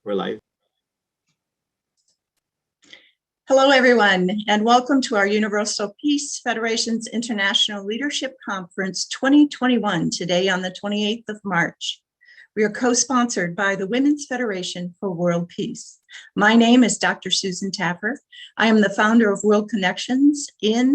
We're live. Hello, everyone, and welcome to our Universal Peace Federation's International Leadership Conference 2021, today on the 28th of March. We are co-sponsored by the Women's Federation for World Peace. My name is Dr. Susan Taffer. I am the founder of World Connections in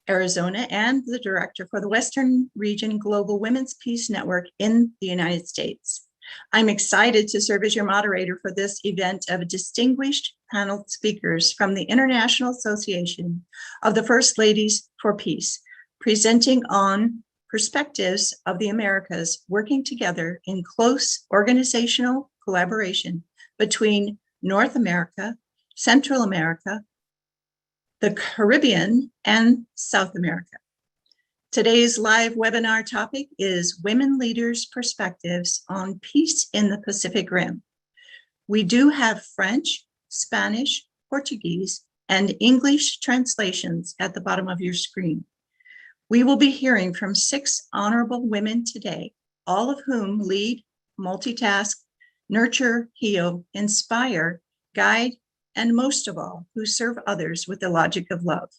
Arizona and the director for the Western Region Global Women's Peace Network in the United States. I'm excited to serve as your moderator for this event of distinguished panel speakers from the International Association of the First Ladies for Peace, presenting on perspectives of the Americas working together in close organizational collaboration between North America, Central America, the Caribbean, and South America. Today's live webinar topic is Women Leaders' Perspectives on Peace in the Pacific Rim. We do have French, Spanish, Portuguese, and English translations at the bottom of your screen. We will be hearing from 6 honorable women today, all of whom lead, multitask, nurture, heal, inspire, guide, and most of all, who serve others with the logic of love.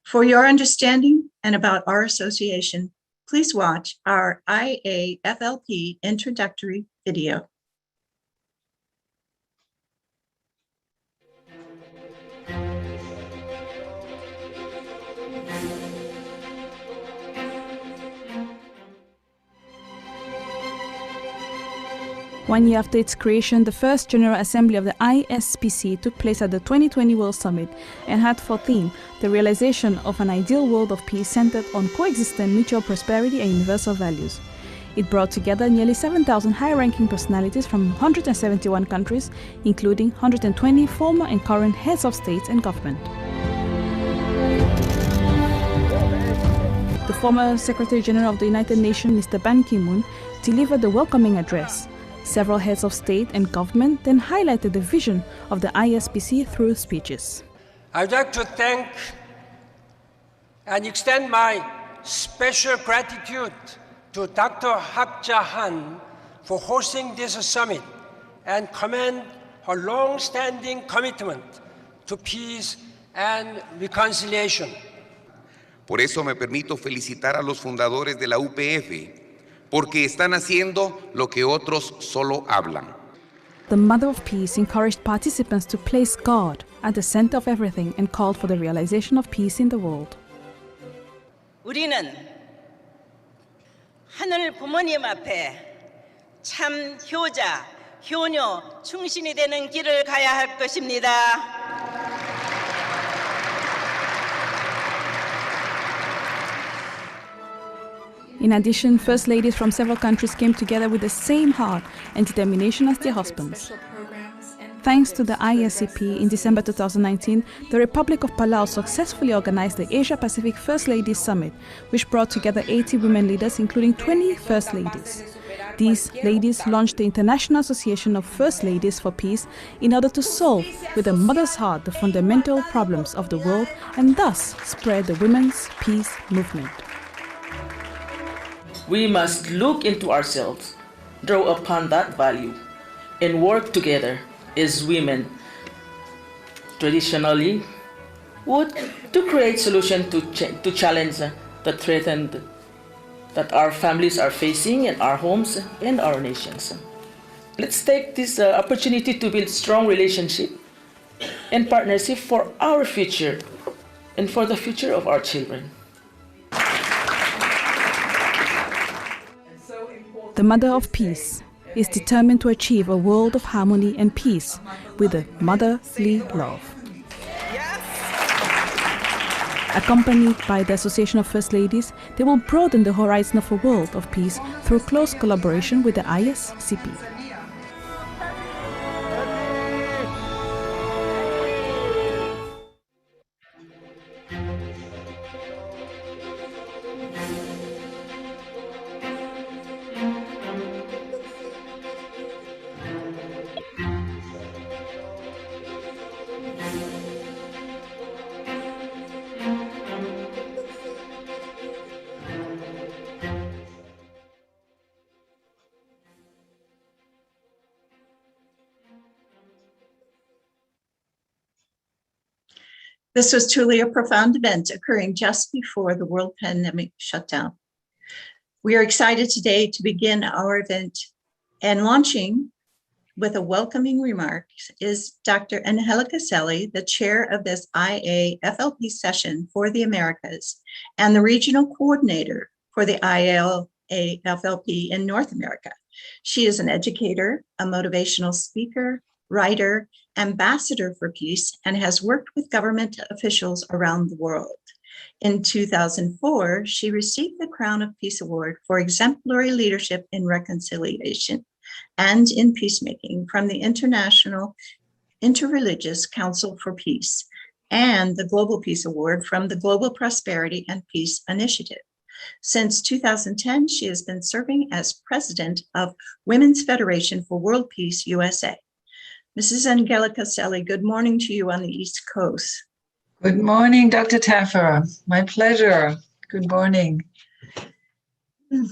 For your understanding and about our association, please watch our IAFLP introductory video. One year after its creation, the first General Assembly of the ISPC took place at the 2020 World Summit and had for theme the realization of an ideal world of peace centered on coexistent mutual prosperity and universal values. It brought together nearly 7,000 high-ranking personalities from 171 countries, including 120 former and current heads of states and government. The former Secretary General of the United Nations, Mr. Ban Ki-moon, delivered the welcoming address. Several heads of state and government then highlighted the vision of the ISPC through speeches. I'd like to thank and extend my special gratitude to Dr. Hak Ja Han for hosting this summit and commend her long-standing commitment to peace and reconciliation. Por eso me permito felicitar a los fundadores de la UPF, porque están haciendo lo que otros solo hablan. The Mother of Peace encouraged participants to place God at the center of everything and called for the realization of peace in the world. 우리는 하늘 부모님 앞에 참 효자, 효녀, 충신이 되는 길을 가야 할 것입니다. In addition, First Ladies from several countries came together with the same heart and determination as their husbands. Thanks to the ISCP, in December 2019, the Republic of Palau successfully organized the Asia-Pacific First Ladies Summit, which brought together 80 women leaders, including 20 First Ladies. These ladies launched the International Association of First Ladies for Peace in order to solve, with a mother's heart, the fundamental problems of the world and thus spread the women's peace movement. We must look into ourselves, draw upon that value, and work together as women traditionally would to create solutions to challenge the threat that our families are facing in our homes and our nations. Let's take this opportunity to build strong relationship and partnership for our future and for the future of our children. The Mother of Peace is determined to achieve a world of harmony and peace with a motherly love. Accompanied by the Association of First Ladies, they will broaden the horizon of a world of peace through close collaboration with the ISCP. This was truly a profound event occurring just before the world pandemic shutdown. We are excited today to begin our event, and launching with a welcoming remark is Dr. Angela Caselli, the chair of this IAFLP session for the Americas and the regional coordinator for the IAFLP in North America. She is an educator, a motivational speaker, writer, ambassador for peace, and has worked with government officials around the world. In 2004, she received the Crown of Peace Award for exemplary leadership in reconciliation and in peacemaking from the International Interreligious Council for Peace and the Global Peace Award from the Global Prosperity and Peace Initiative. Since 2010, she has been serving as president of Women's Federation for World Peace USA. Mrs. Angela Caselli, good morning to you on the East Coast. Good morning, Dr. Taffer. My pleasure. Good morning.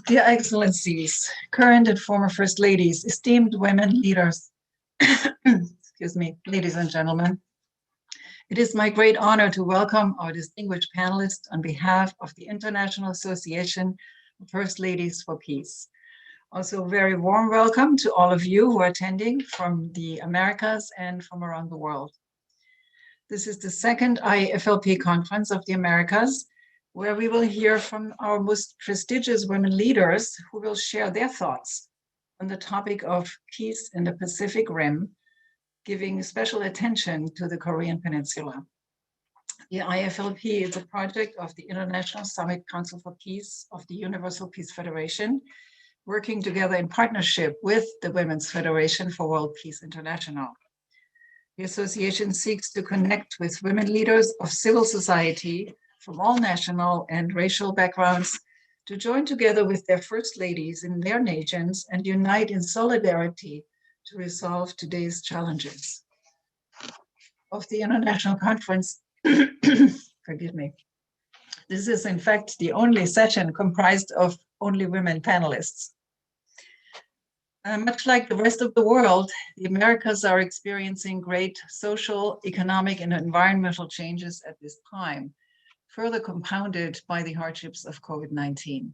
Dear Excellencies, current and former First Ladies, esteemed women leaders, excuse me, ladies and gentlemen, it is my great honor to welcome our distinguished panelists on behalf of the International Association of First Ladies for Peace. Also, a very warm welcome to all of you who are attending from the Americas and from around the world. This is the second IAFLP conference of the Americas, where we will hear from our most prestigious women leaders who will share their thoughts on the topic of peace in the Pacific Rim, giving special attention to the Korean Peninsula. The IAFLP is a project of the International Summit Council for Peace of the Universal Peace Federation, working together in partnership with the Women's Federation for World Peace International. The association seeks to connect with women leaders of civil society from all national and racial backgrounds to join together with their first ladies in their nations and unite in solidarity to resolve today's challenges. Of the International Conference, forgive me, this is in fact the only session comprised of only women panelists. Much like the rest of the world, the Americas are experiencing great social, economic, and environmental changes at this time, further compounded by the hardships of COVID-19.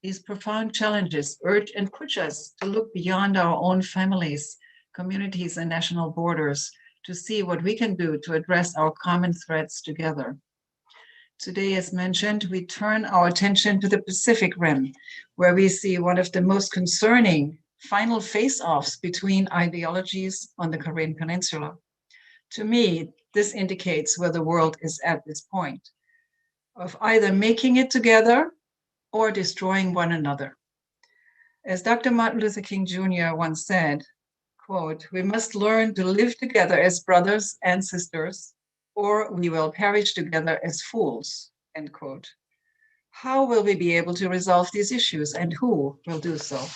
These profound challenges urge and push us to look beyond our own families, communities, and national borders to see what we can do to address our common threats together. Today, as mentioned, we turn our attention to the Pacific Rim, where we see one of the most concerning final face-offs between ideologies on the Korean Peninsula. To me, this indicates where the world is at this point, of either making it together or destroying one another. As Dr. Martin Luther King Jr. once said, quote, "We must learn to live together as brothers and sisters, or we will perish together as fools," end quote. How will we be able to resolve these issues, and who will do so?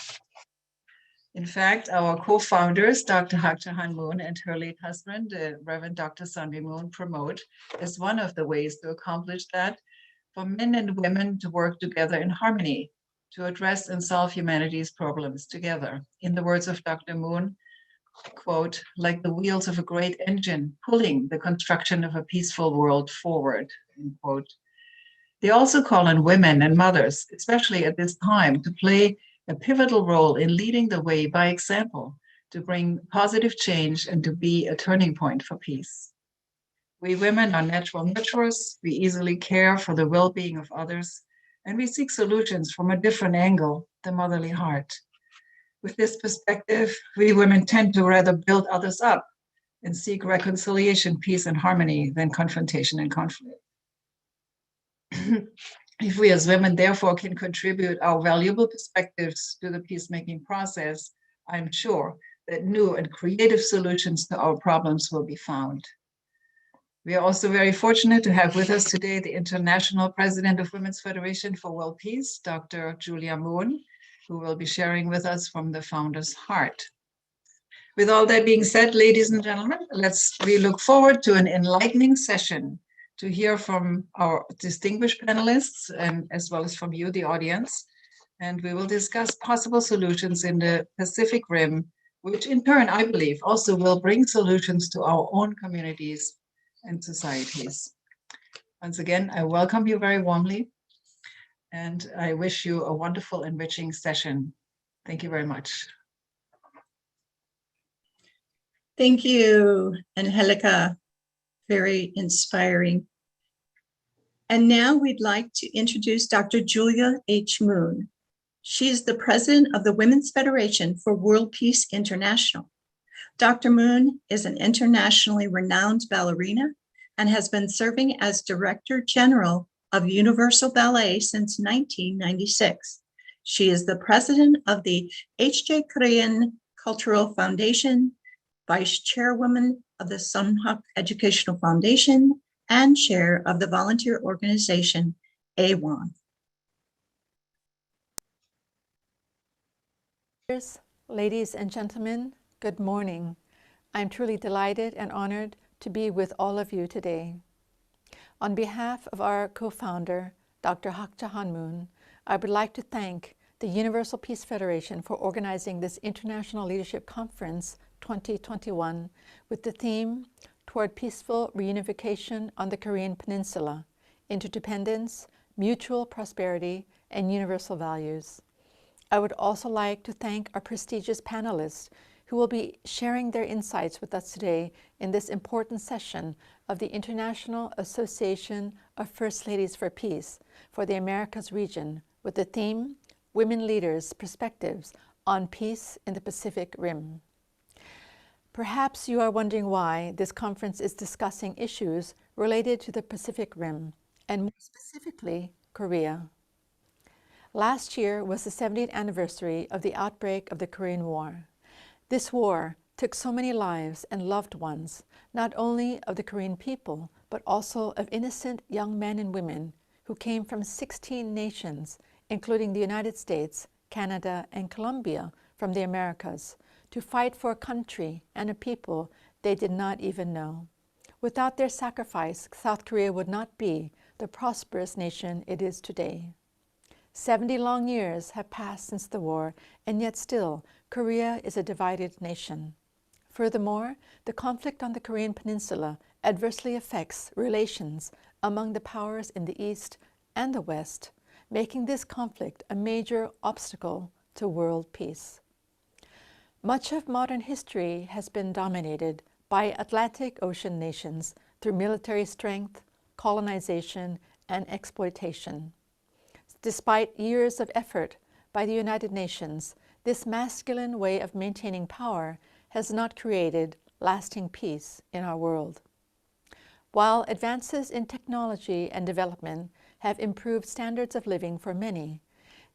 In fact, our co-founders, Dr. Hak Ja-han Moon and her late husband, Reverend Dr. Sunbi Moon, promote as one of the ways to accomplish that for men and women to work together in harmony to address and solve humanity's problems together. In the words of Dr. Moon, quote, "like the wheels of a great engine pulling the construction of a peaceful world forward," end quote. They also call on women and mothers, especially at this time, to play a pivotal role in leading the way by example to bring positive change and to be a turning point for peace. We women are natural nurturers, we easily care for the well-being of others, and we seek solutions from a different angle, the motherly heart. With this perspective, we women tend to rather build others up and seek reconciliation, peace, and harmony than confrontation and conflict. If we as women therefore can contribute our valuable perspectives to the peacemaking process, I'm sure that new and creative solutions to our problems will be found. We are also very fortunate to have with us today the International President of Women's Federation for World Peace, Dr. Julia Moon, who will be sharing with us from the founder's heart. With all that being said, ladies and gentlemen, we look forward to an enlightening session to hear from our distinguished panelists and as well as from you, the audience. And we will discuss possible solutions in the Pacific Rim, which in turn, I believe, also will bring solutions to our own communities and societies. Once again, I welcome you very warmly, and I wish you a wonderful, enriching session. Thank you very much. Thank you, Angelica. Very inspiring. And now we'd like to introduce Dr. Julia H. Moon. She is the president of the Women's Federation for World Peace International. Dr. Moon is an internationally renowned ballerina and has been serving as Director General of Universal Ballet since 1996. She is the president of the H.J. Korean Cultural Foundation, vice chairwoman of the Sunhak Educational Foundation, and chair of the volunteer organization AWON. Ladies and gentlemen, good morning. I'm truly delighted and honored to be with all of you today. On behalf of our co-founder, Dr. Hak Ja-han Moon, I would like to thank the Universal Peace Federation for organizing this International Leadership Conference 2021 with the theme Toward Peaceful Reunification on the Korean Peninsula, Interdependence, Mutual Prosperity, and Universal Values. I would also like to thank our prestigious panelists who will be sharing their insights with us today in this important session of the International Association of First Ladies for Peace for the Americas region with the theme Women Leaders' Perspectives on Peace in the Pacific Rim. Perhaps you are wondering why this conference is discussing issues related to the Pacific Rim, and more specifically, Korea. Last year was the 70th anniversary of the outbreak of the Korean War. This war took so many lives and loved ones, not only of the Korean people, but also of innocent young men and women who came from 16 nations, including the United States, Canada, and Colombia from the Americas, to fight for a country and a people they did not even know. Without their sacrifice, South Korea would not be the prosperous nation it is today. 70 long years have passed since the war, and yet still, Korea is a divided nation. Furthermore, the conflict on the Korean Peninsula adversely affects relations among the powers in the East and the West, making this conflict a major obstacle to world peace. Much of modern history has been dominated by Atlantic Ocean nations through military strength, colonization, and exploitation. Despite years of effort by the United Nations, this masculine way of maintaining power has not created lasting peace in our world. While advances in technology and development have improved standards of living for many,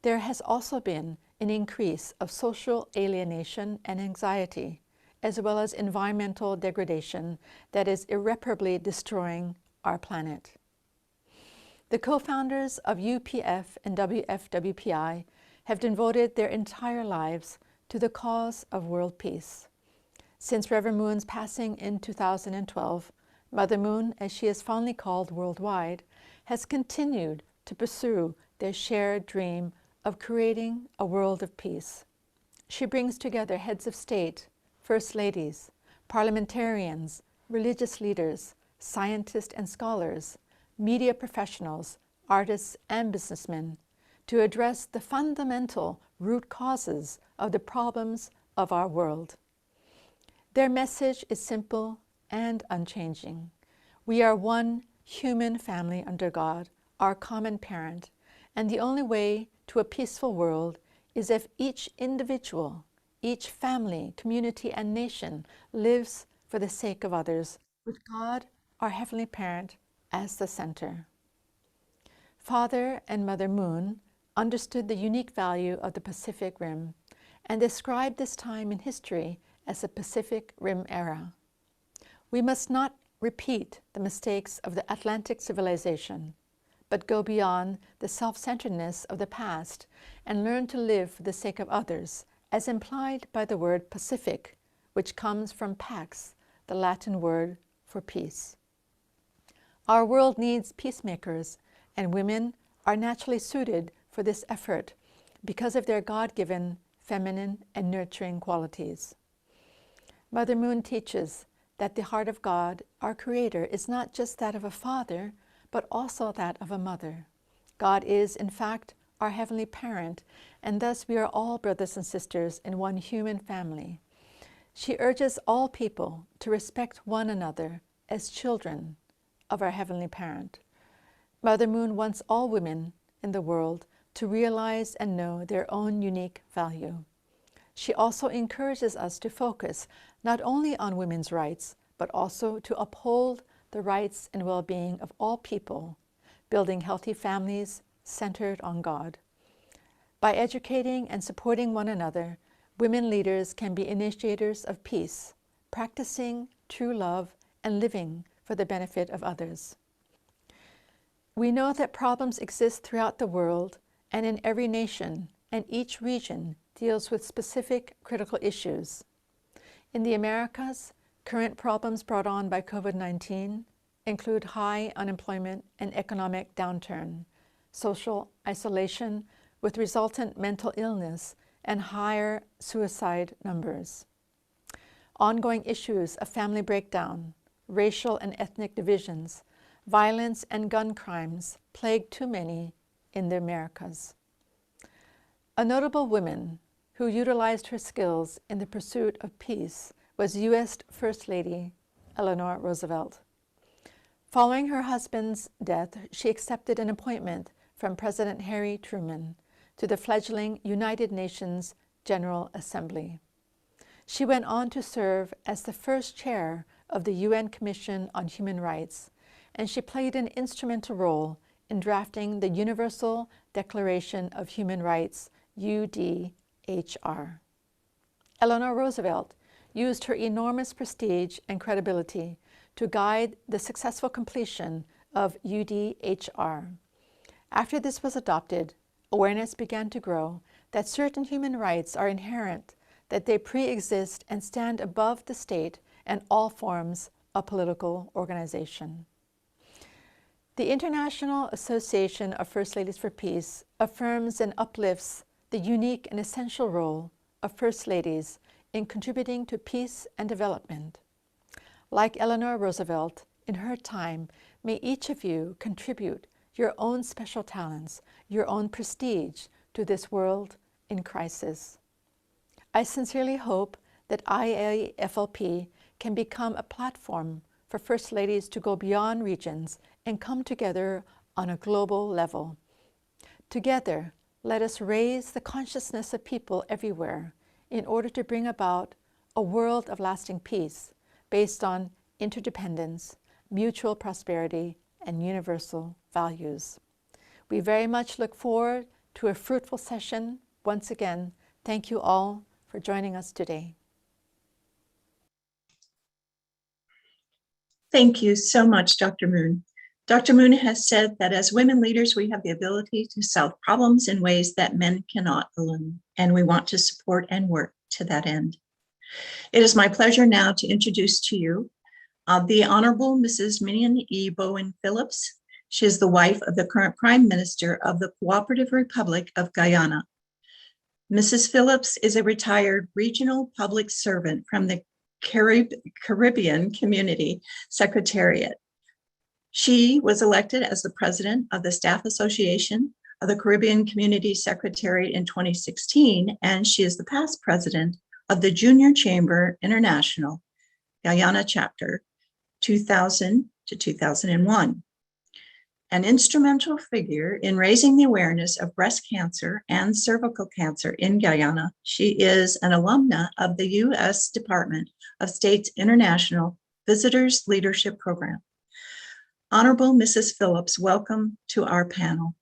there has also been an increase of social alienation and anxiety, as well as environmental degradation that is irreparably destroying our planet. The co-founders of UPF and WFWPI have devoted their entire lives to the cause of world peace. Since Reverend Moon's passing in 2012, Mother Moon, as she is fondly called worldwide, has continued to pursue their shared dream of creating a world of peace. She brings together heads of state, first ladies, parliamentarians, religious leaders, scientists and scholars, media professionals, artists and businessmen to address the fundamental root causes of the problems of our world. Their message is simple and unchanging. We are one human family under God, our common parent, and the only way to a peaceful world is if each individual, each family, community, and nation lives for the sake of others, with God, our Heavenly Parent, as the center. Father and Mother Moon understood the unique value of the Pacific Rim and described this time in history as the Pacific Rim era. We must not repeat the mistakes of the Atlantic civilization, but go beyond the self-centeredness of the past and learn to live for the sake of others, as implied by the word Pacific, which comes from pax, the Latin word for peace. Our world needs peacemakers, and women are naturally suited for this effort because of their God-given feminine and nurturing qualities. Mother Moon teaches that the heart of God, our Creator, is not just that of a father, but also that of a mother. God is, in fact, our heavenly parent, and thus we are all brothers and sisters in one human family. She urges all people to respect one another as children of our heavenly parent. Mother Moon wants all women in the world to realize and know their own unique value. She also encourages us to focus not only on women's rights, but also to uphold the rights and well-being of all people, building healthy families centered on God. By educating and supporting one another, women leaders can be initiators of peace, practicing true love and living for the benefit of others. We know that problems exist throughout the world and in every nation, and each region deals with specific critical issues. In the Americas, current problems brought on by COVID-19 include high unemployment and economic downturn, social isolation with resultant mental illness, and higher suicide numbers. Ongoing issues of family breakdown, racial and ethnic divisions, violence and gun crimes plague too many in the Americas. A notable woman who utilized her skills in the pursuit of peace was U.S. First Lady Eleanor Roosevelt. Following her husband's death, she accepted an appointment from President Harry Truman to the fledgling United Nations General Assembly. She went on to serve as the first chair of the UN Commission on Human Rights, and she played an instrumental role in drafting the Universal Declaration of Human Rights, UDHR. Eleanor Roosevelt used her enormous prestige and credibility to guide the successful completion of UDHR. After this was adopted, awareness began to grow that certain human rights are inherent, that they pre-exist and stand above the state and all forms of political organization. The International Association of First Ladies for Peace affirms and uplifts the unique and essential role of First Ladies in contributing to peace and development. Like Eleanor Roosevelt, in her time, may each of you contribute your own special talents, your own prestige to this world in crisis. I sincerely hope that IAFLP can become a platform for First Ladies to go beyond regions and come together on a global level. Together, let us raise the consciousness of people everywhere in order to bring about a world of lasting peace based on interdependence, mutual prosperity, and universal values. We very much look forward to a fruitful session. Once again, thank you all for joining us today. Thank you so much, Dr. Moon. Dr. Moon has said that as women leaders, we have the ability to solve problems in ways that men cannot alone, and we want to support and work to that end. It is my pleasure now to introduce to you the Honorable Mrs. Minion E. Bowen Phillips. She is the wife of the current Prime Minister of the Cooperative Republic of Guyana. Mrs. Phillips is a retired regional public servant from the Caribbean Community Secretariat. She was elected as the president of the Staff Association of the Caribbean Community Secretariat in 2016, and she is the past president of the Junior Chamber International Guyana Chapter 2000 to 2001. An instrumental figure in raising the awareness of breast cancer and cervical cancer in Guyana, she is an alumna of the U.S. Department of State's International Visitors Leadership Program. Honorable Mrs. Phillips, welcome to our panel.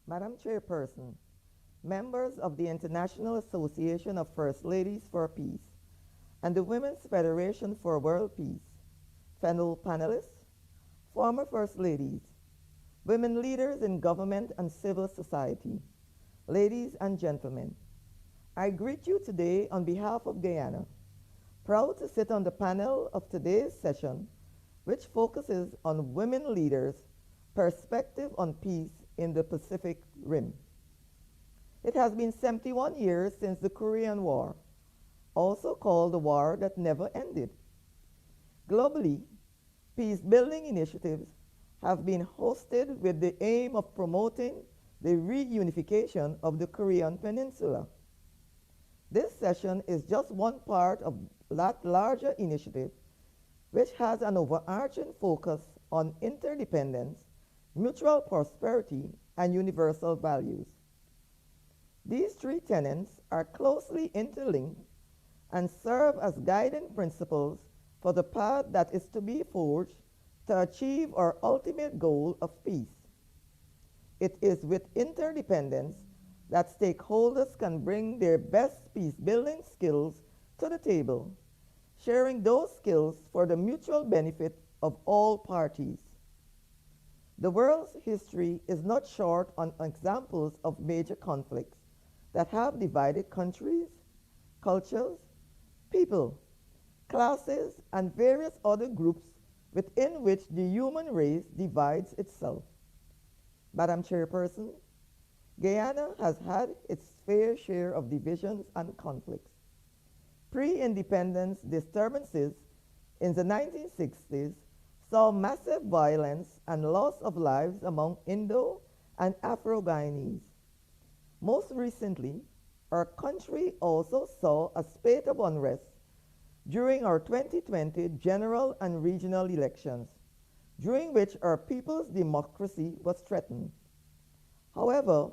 Madam Chairperson, members of the International Association of First Ladies for Peace, and the Women's Federation for World Peace, fellow panelists, former First Ladies, women leaders in government and civil society, ladies and gentlemen, I greet you today on behalf of Guyana, proud to sit on the panel of today's session, which focuses on women leaders' perspective on peace in the Pacific Rim. It has been 71 years since the Korean War, also called the war that never ended. Globally, peace-building initiatives have been hosted with the aim of promoting the reunification of the Korean Peninsula. This session is just one part of that larger initiative, which has an overarching focus on interdependence, mutual prosperity, and universal values. These three tenets are closely interlinked and serve as guiding principles for the path that is to be forged to achieve our ultimate goal of peace. It is with interdependence that stakeholders can bring their best peace-building skills to the table, sharing those skills for the mutual benefit of all parties. The world's history is not short on examples of major conflicts that have divided countries, cultures, people, classes, and various other groups within which the human race divides itself. Madam Chairperson, Guyana has had its fair share of divisions and conflicts. Pre-independence disturbances in the 1960s saw massive violence and loss of lives among Indo and Afro-Guyanese. Most recently, our country also saw a spate of unrest during our 2020 general and regional elections, during which our people's democracy was threatened. However,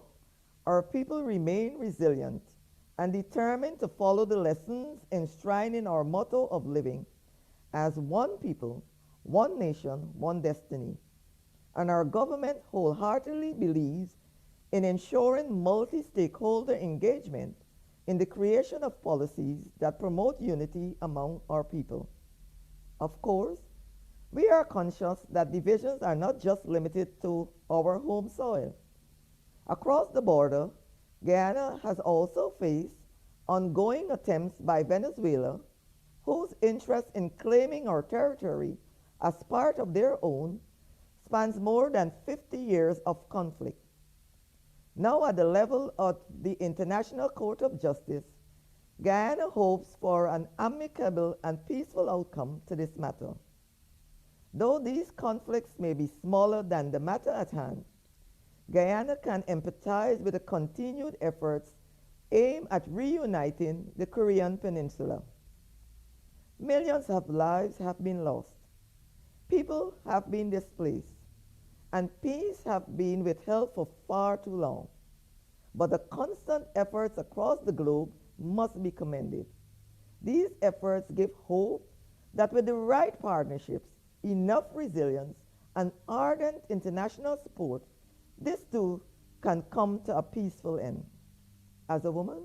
our people remain resilient and determined to follow the lessons enshrined in our motto of living as one people, one nation, one destiny. And our government wholeheartedly believes in ensuring multi-stakeholder engagement in the creation of policies that promote unity among our people. Of course, we are conscious that divisions are not just limited to our home soil. Across the border, Guyana has also faced ongoing attempts by Venezuela, whose interest in claiming our territory as part of their own spans more than 50 years of conflict. Now at the level of the International Court of Justice, Guyana hopes for an amicable and peaceful outcome to this matter. Though these conflicts may be smaller than the matter at hand, Guyana can empathize with the continued efforts aimed at reuniting the Korean Peninsula. Millions of lives have been lost. People have been displaced, and peace have been withheld for far too long. But the constant efforts across the globe must be commended. These efforts give hope that with the right partnerships, enough resilience, and ardent international support, this too can come to a peaceful end. As a woman,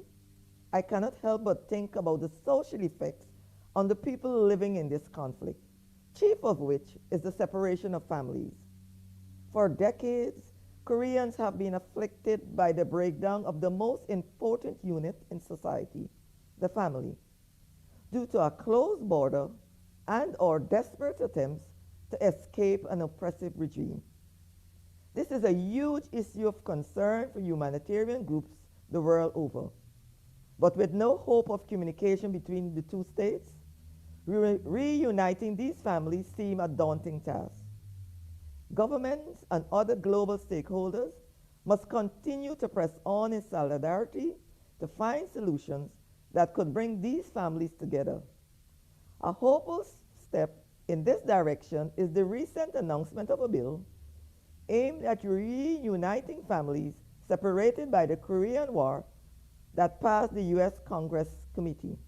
I cannot help but think about the social effects on the people living in this conflict, chief of which is the separation of families. For decades, Koreans have been afflicted by the breakdown of the most important unit in society, the family, due to a closed border and/or desperate attempts to escape an oppressive regime. This is a huge issue of concern for humanitarian groups the world over. But with no hope of communication between the two states, reuniting these families seems a daunting task. Governments and other global stakeholders must continue to press on in solidarity to find solutions that could bring these families together. A hopeful step in this direction is the recent announcement of a bill aimed at reuniting families separated by the Korean War that passed the U.S. Congress Committee.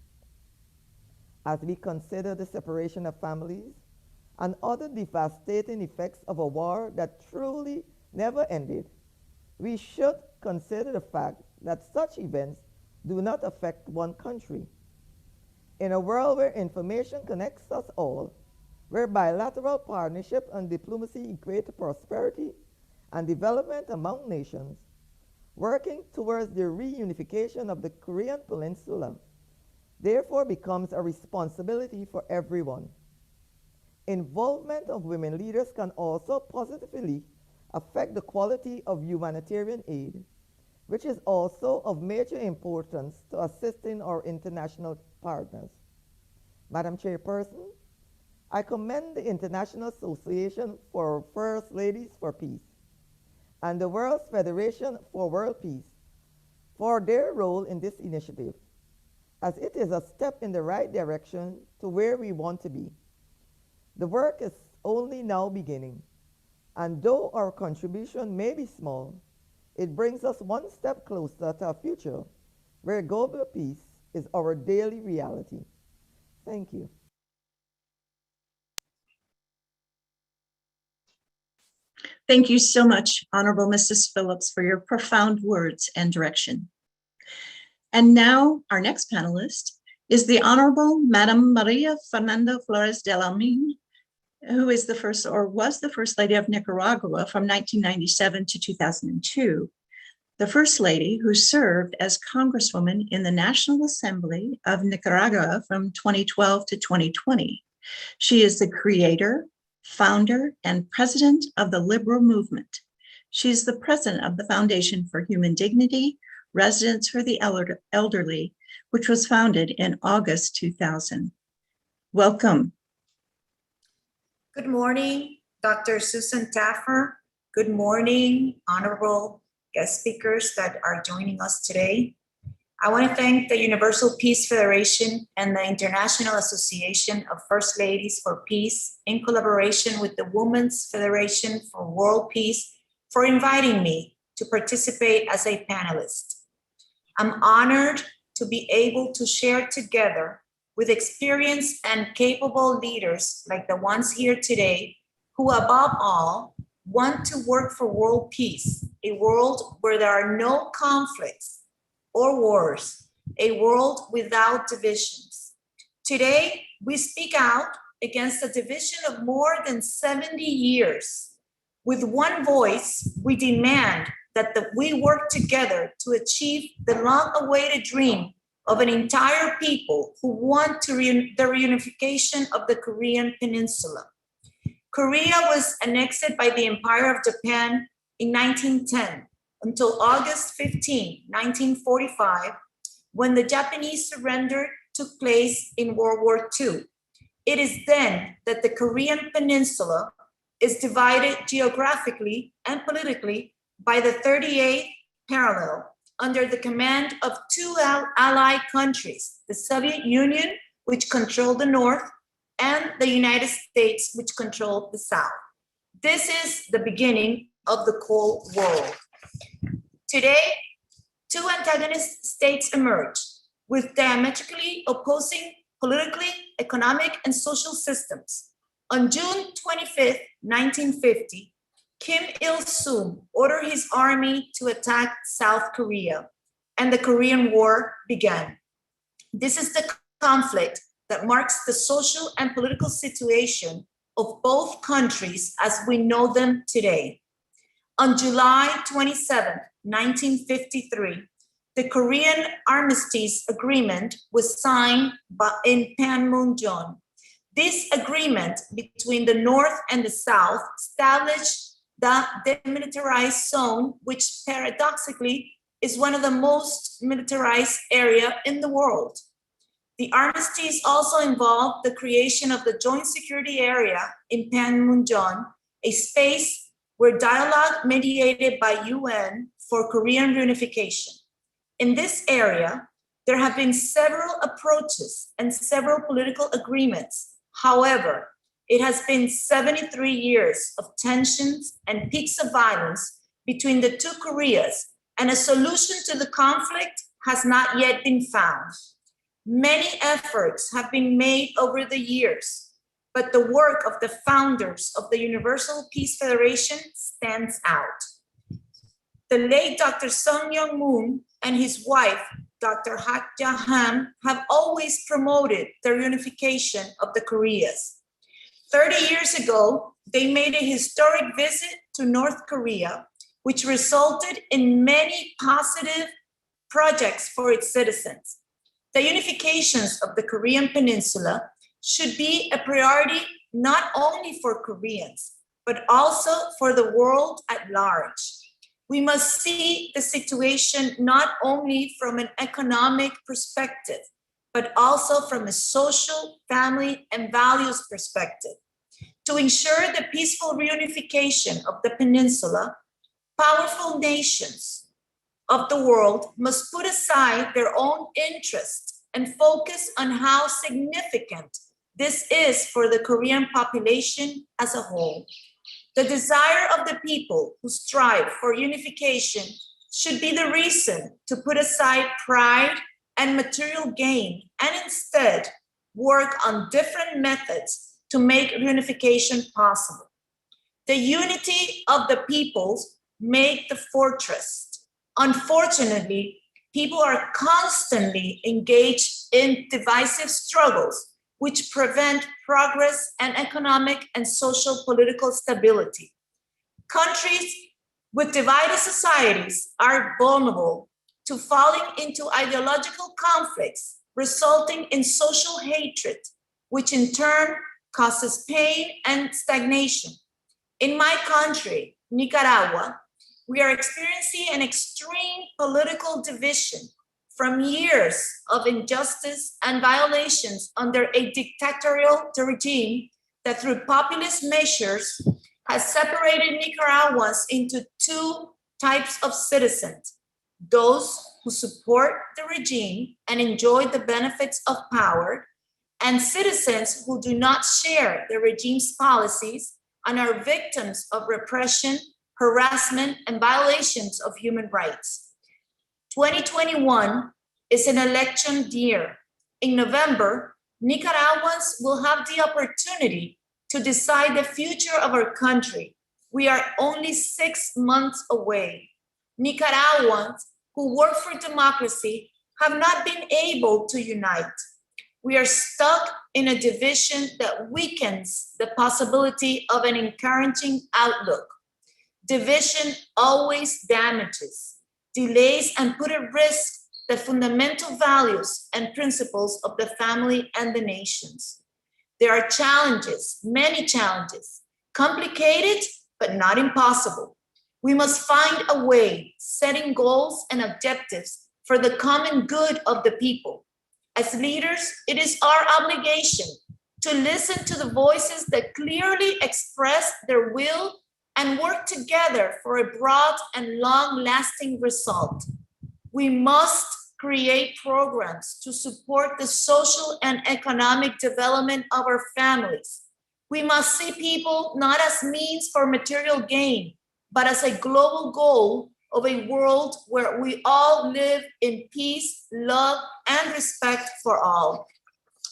As we consider the separation of families and other devastating effects of a war that truly never ended, we should consider the fact that such events do not affect one country. In a world where information connects us all, where bilateral partnership and diplomacy equate to prosperity and development among nations, working towards the reunification of the Korean Peninsula therefore becomes a responsibility for everyone. Involvement of women leaders can also positively affect the quality of humanitarian aid, which is also of major importance to assisting our international partners. Madam Chairperson, I commend the International Association for First Ladies for Peace and the World Federation for World Peace for their role in this initiative, as it is a step in the right direction to where we want to be. The work is only now beginning, and though our contribution may be small, it brings us one step closer to a future where global peace is our daily reality. Thank you. Thank you so much, Honorable Mrs. Phillips, for your profound words and direction. And now our next panelist is the Honorable Madam Maria Fernanda Flores de la Min, who is the first or was the First Lady of Nicaragua from 1997 to 2002. The First Lady who served as Congresswoman in the National Assembly of Nicaragua from 2012 to 2020. She is the creator, founder, and president of the Liberal Movement. She is the president of the Foundation for Human Dignity, Residence for the Elderly, which was founded in August 2000. Welcome. Good morning, Dr. Susan Taffer. Good morning, honorable guest speakers that are joining us today. I want to thank the Universal Peace Federation and the International Association of First Ladies for Peace in collaboration with the Women's Federation for World Peace for inviting me to participate as a panelist. I'm honored to be able to share together with experienced and capable leaders like the ones here today, who above all want to work for world peace, a world where there are no conflicts or wars, a world without divisions. Today, we speak out against a division of more than 70 years. With one voice, we demand that we work together to achieve the long-awaited dream of an entire people who want the reunification of the Korean Peninsula. Korea was annexed by the Empire of Japan in 1910 until August 15, 1945, when the Japanese surrender took place in World War II. It is then that the Korean Peninsula is divided geographically and politically by the 38th parallel under the command of two allied countries, the Soviet Union, which controlled the North, and the United States, which controlled the South. This is the beginning of the Cold War. Today, two antagonist states emerge with diametrically opposing politically, economic, and social systems. On June 25th, 1950, Kim Il-sung ordered his army to attack South Korea, and the Korean War began. This is the conflict that marks the social and political situation of both countries as we know them today. On July 27, 1953, the Korean Armistice Agreement was signed in Panmunjom. This agreement between the North and the South established the demilitarized zone, which paradoxically is one of the most militarized areas in the world. The armistice also involved the creation of the Joint Security Area in Panmunjom, a space where dialogue mediated by UN for Korean reunification. In this area, there have been several approaches and several political agreements. However, it has been 73 years of tensions and peaks of violence between the two Koreas, and a solution to the conflict has not yet been found. Many efforts have been made over the years, but the work of the founders of the Universal Peace Federation stands out. The late Dr. Sung Myung Moon and his wife, Dr. Hak Ja-han, have always promoted the reunification of the Koreas. 30 years ago, they made a historic visit to North Korea, which resulted in many positive projects for its citizens. The unifications of the Korean Peninsula should be a priority not only for Koreans, but also for the world at large. We must see the situation not only from an economic perspective, but also from a social, family, and values perspective. To ensure the peaceful reunification of the peninsula, powerful nations of the world must put aside their own interests and focus on how significant this is for the Korean population as a whole. The desire of the people who strive for unification should be the reason to put aside pride and material gain and instead work on different methods to make reunification possible. The unity of the peoples make the fortress. Unfortunately, people are constantly engaged in divisive struggles which prevent progress and economic and social political stability. Countries with divided societies are vulnerable to falling into ideological conflicts, resulting in social hatred, which in turn causes pain and stagnation. In my country, Nicaragua, we are experiencing an extreme political division from years of injustice and violations under a dictatorial regime that through populist measures has separated Nicaraguans into two types of citizens: those who support the regime and enjoy the benefits of power, and citizens who do not share the regime's policies and are victims of repression, harassment, and violations of human rights. 2021 is an election year. In November, Nicaraguans will have the opportunity to decide the future of our country. We are only 6 months away. Nicaraguans who work for democracy have not been able to unite. We are stuck in a division that weakens the possibility of an encouraging outlook. Division always damages, delays, and put at risk the fundamental values and principles of the family and the nations. There are challenges, many challenges, complicated, but not impossible. We must find a way, setting goals and objectives for the common good of the people. As leaders, it is our obligation to listen to the voices that clearly express their will and work together for a broad and long-lasting result. We must create programs to support the social and economic development of our families. We must see people not as means for material gain, but as a global goal of a world where we all live in peace, love, and respect for all.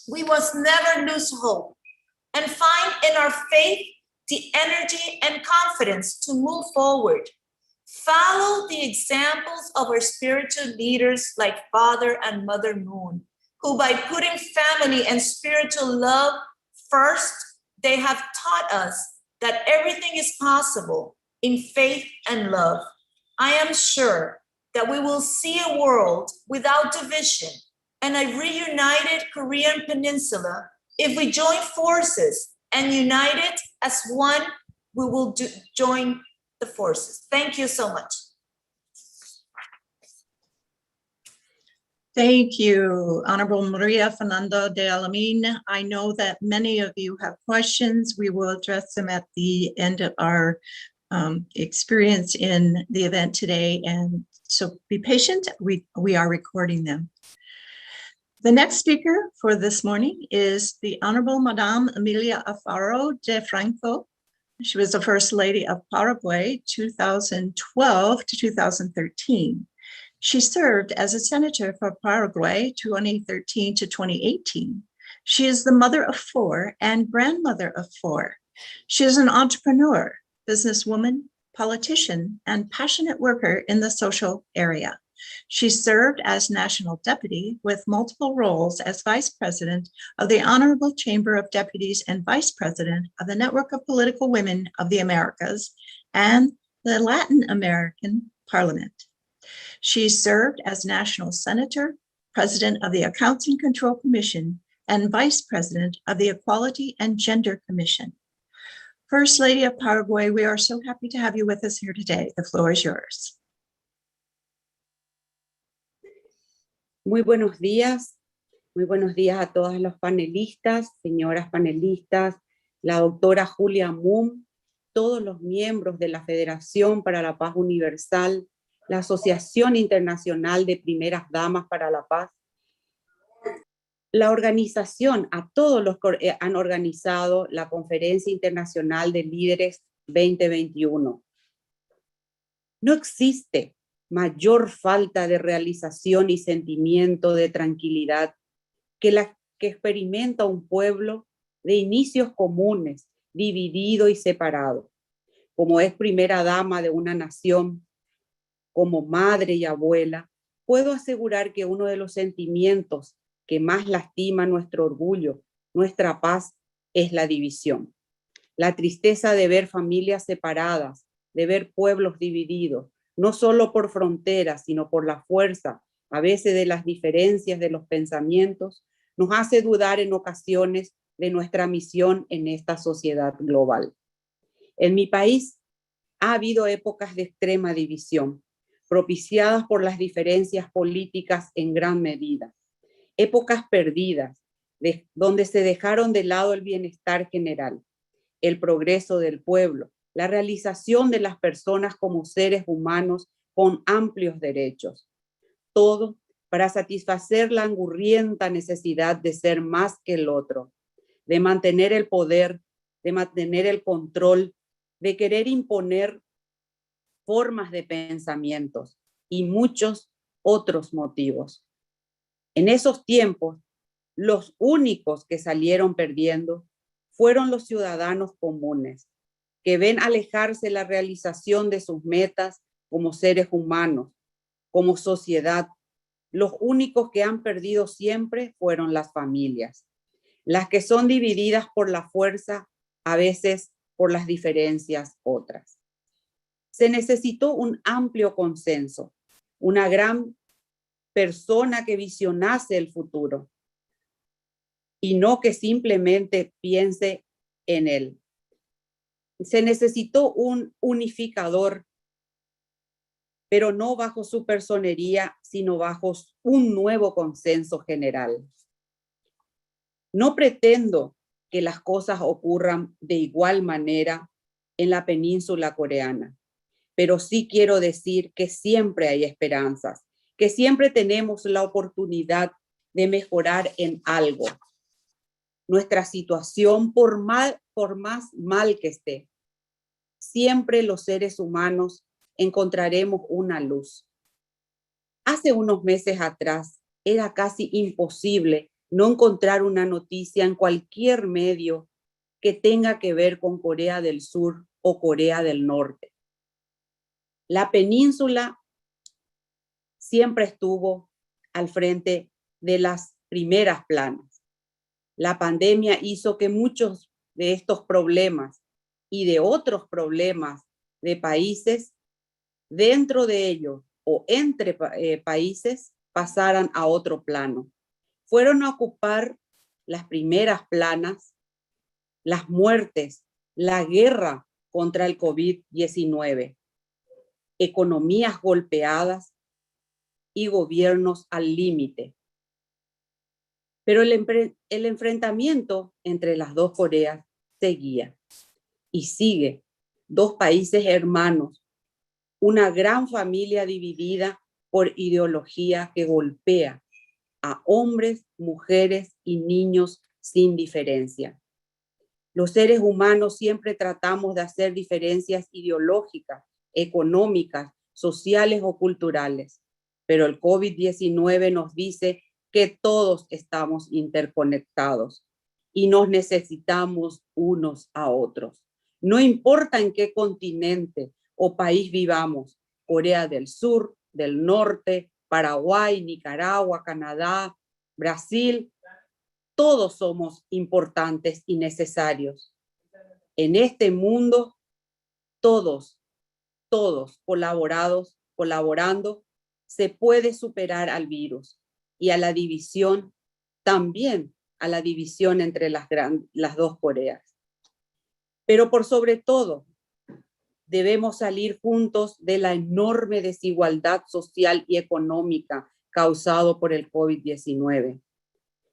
We must never lose hope and find in our faith the energy and confidence to move forward. Follow the examples of our spiritual leaders like Father and Mother Moon, who by putting family and spiritual love first, they have taught us that everything is possible in faith and love. I am sure that we will see a world without division and a reunited Korean peninsula if we join forces and united as one, we will join the forces. Thank you so much. Thank you, Honorable Maria Fernanda de Alamín. I know that many of you have questions. We will address them at the end of our experience in the event today, and so be patient. We are recording them. The next speaker for this morning is the Honorable Madame Emilia Alfaro de Franco. She was the First Lady of Paraguay, 2012 to 2013. She served as a senator for Paraguay, 2013 to 2018. She is the mother of 4 and grandmother of 4. She is an entrepreneur, businesswoman, politician, and passionate worker in the social area. She served as national deputy with multiple roles as vice president of the Honorable Chamber of Deputies and vice president of the Network of Political Women of the Americas and the Latin American Parliament. She served as national senator, president of the Accounts and Control Commission, and vice president of the Equality and Gender Commission. First Lady of Paraguay, we are so happy to have you with us here today. The floor is yours. Muy buenos días a todas los panelistas, señoras panelistas, la doctora Julia Moon, todos los miembros de la Federación para la Paz Universal, la Asociación Internacional de Primeras Damas para la Paz, la organización, a todos los que han organizado la Conferencia Internacional de Líderes 2021. No existe mayor falta de realización y sentimiento de tranquilidad que la que experimenta un pueblo de inicios comunes, dividido y separado. Como es primera dama de una nación, como madre y abuela, puedo asegurar que uno de los sentimientos que más lastima nuestro orgullo, nuestra paz, es la división. La tristeza de ver familias separadas, de ver pueblos divididos, no solo por fronteras, sino por la fuerza, a veces de las diferencias de los pensamientos, nos hace dudar en ocasiones de nuestra misión en esta sociedad global. En mi país ha habido épocas de extrema división, propiciadas por las diferencias políticas en gran medida. Épocas perdidas, donde se dejaron de lado el bienestar general, el progreso del pueblo, la realización de las personas como seres humanos con amplios derechos. Todo para satisfacer la angurrienta necesidad de ser más que el otro, de mantener el poder, de mantener el control, de querer imponer formas de pensamientos y muchos otros motivos. En esos tiempos, los únicos que salieron perdiendo fueron los ciudadanos comunes, que ven alejarse la realización de sus metas como seres humanos, como sociedad. Los únicos que han perdido siempre fueron las familias, las que son divididas por la fuerza, a veces por las diferencias otras. Se necesitó un amplio consenso, una gran persona que visionase el futuro y no que simplemente piense en él. Se necesitó un unificador, pero no bajo su personería, sino bajo un nuevo consenso general. No pretendo que las cosas ocurran de igual manera en la península coreana, pero sí quiero decir que siempre hay esperanzas, que siempre tenemos la oportunidad de mejorar en algo. Nuestra situación, por más mal que esté, siempre los seres humanos encontraremos una luz. Hace unos meses atrás era casi imposible no encontrar una noticia en cualquier medio que tenga que ver con Corea del Sur o Corea del Norte. La península siempre estuvo al frente de las primeras planas. La pandemia hizo que muchos de estos problemas y de otros problemas de países, dentro de ellos o entre países, pasaran a otro plano. Fueron a ocupar las primeras planas, las muertes, la guerra contra el COVID-19, economías golpeadas y gobiernos al límite. Pero el enfrentamiento entre las dos Coreas seguía y sigue. Dos países hermanos, una gran familia dividida por ideología que golpea a hombres, mujeres y niños sin diferencia. Los seres humanos siempre tratamos de hacer diferencias ideológicas, económicas, sociales o culturales, pero el COVID-19 nos dice que todos estamos interconectados y nos necesitamos unos a otros. No importa en qué continente o país vivamos, Corea del Sur, del Norte, Paraguay, Nicaragua, Canadá, Brasil, todos somos importantes y necesarios. En este mundo, todos colaborando, se puede superar al virus y a la división, también a la división entre las dos Coreas. Pero por sobre todo, debemos salir juntos de la enorme desigualdad social y económica causado por el COVID-19.